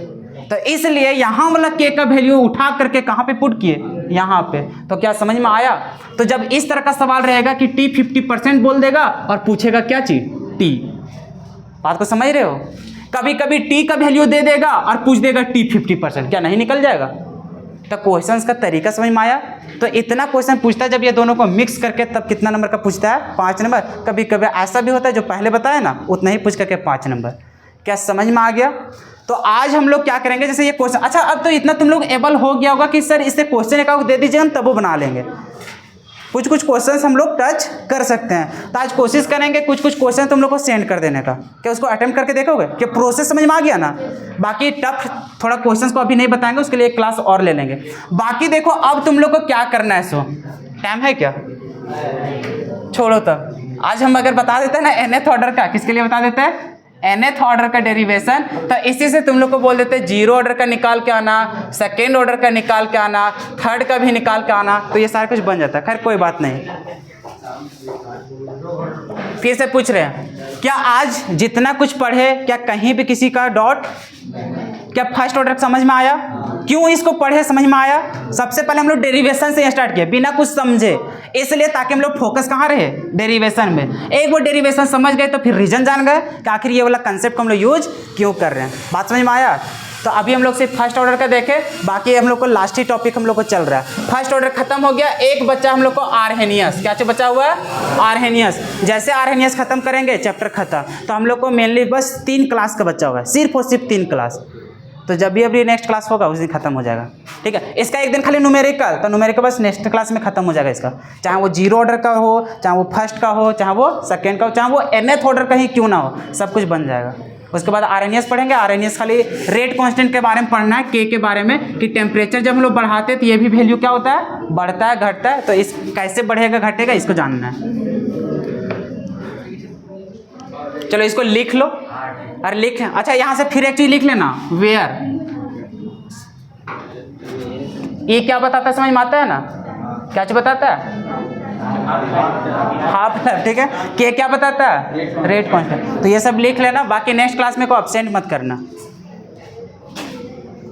तो इसलिए यहाँ वाला K का वैल्यू उठा करके कहाँ पे पुट किए, यहाँ पे। तो क्या समझ में आया। तो जब इस तरह का सवाल रहेगा कि T 50% बोल देगा और पूछेगा क्या चीज, T। बात को समझ रहे हो। कभी कभी T का वैल्यू दे देगा और पूछ देगा T 50%, क्या नहीं निकल जाएगा। तो क्वेश्चंस का तरीका समझ में आया। तो इतना क्वेश्चन पूछता है जब ये दोनों को मिक्स करके, तब कितना नंबर का पूछता है? 5 नंबर। कभी कभी ऐसा भी होता है जो पहले बताया ना उतना ही पूछ करके 5 नंबर। क्या समझ में आ गया? तो आज हम लोग क्या करेंगे, जैसे ये क्वेश्चन, अच्छा अब तो इतना तुम लोग एबल हो गया होगा कि सर इससे क्वेश्चन एक दे दीजिए, हम तब वो बना लेंगे। कुछ कुछ क्वेश्चंस हम लोग टच कर सकते हैं। तो आज कोशिश करेंगे कुछ कुछ क्वेश्चन तुम लोग को सेंड कर देने का। क्या उसको अटेम्प्ट करके देखोगे? क्या प्रोसेस समझ में आ गया ना? बाकी टफ थोड़ा क्वेश्चंस को अभी नहीं बताएंगे, उसके लिए एक क्लास और ले लेंगे। बाकी देखो अब तुम लोग को क्या करना है, सो टाइम है क्या? छोड़ो तब। आज हम अगर बता देते हैं ना nth ऑर्डर का, किसके लिए बता देते हैं? nth ऑर्डर का डेरिवेशन। तो इसी से तुम लोग को बोल देते हैं 0 ऑर्डर का निकाल के आना, सेकेंड ऑर्डर का निकाल के आना, थर्ड का भी निकाल के आना, तो ये सारा कुछ बन जाता है। खैर कोई बात नहीं। फिर से पूछ रहे हैं, क्या आज जितना कुछ पढ़े क्या कहीं भी किसी का डॉट? क्या फर्स्ट ऑर्डर समझ में आया? क्यों इसको पढ़े समझ में आया? सबसे पहले हम लोग डेरिवेशन से स्टार्ट किए बिना कुछ समझे, इसलिए ताकि हम लोग फोकस कहाँ रहे? डेरिवेशन में। एक वो डेरिवेशन समझ गए तो फिर रीजन जान गए कि आखिर ये वाला कंसेप्ट को हम लोग यूज क्यों कर रहे हैं। बात समझ में आया? तो अभी हम लोग सिर्फ फर्स्ट ऑर्डर का देखें, बाकी हम लोग को लास्ट ही टॉपिक हम लोग को चल रहा है। फर्स्ट ऑर्डर खत्म हो गया, एक बच्चा हम लोग को आर्हेनियस। क्या बचा हुआ है? आर्हेनियस। जैसे आर्हेनियस खत्म करेंगे चैप्टर खत्म। तो हम लोग को मेनली बस 3 क्लास का बच्चा होगा, सिर्फ और सिर्फ 3 क्लास। तो जब भी अभी नेक्स्ट क्लास होगा उस दिन खत्म हो जाएगा, ठीक है। इसका एक दिन खाली न्यूमेरिकल, तो न्यूमेरिकल बस नेक्स्ट क्लास में खत्म हो जाएगा इसका। चाहे वो 0 ऑर्डर का हो, चाहे वो फर्स्ट का हो, चाहे वो सेकेंड का हो, चाहे वो nth ऑर्डर का ही क्यों ना हो, सब कुछ बन जाएगा। उसके बाद आरएनएस पढ़ेंगे। आरएनएस खाली रेट कांस्टेंट के बारे में पढ़ना है, के बारे में, कि टेम्परेचर जब हम लोग बढ़ाते हैं तो ये भी वैल्यू क्या होता है? बढ़ता है, घटता है। तो इस कैसे बढ़ेगा घटेगा इसको जानना है। चलो इसको लिख लो। अरे लिख, अच्छा यहाँ से फिर एक चीज लिख लेना, वेयर। ये क्या बताता है समझ में आता है ना? क्या चीज बताता है? हाफ लाइफ, ठीक है। के क्या बताता है? Rate constant. तो ये सब लिख लेना, बाकी नेक्स्ट क्लास में को अब्सेंट मत करना।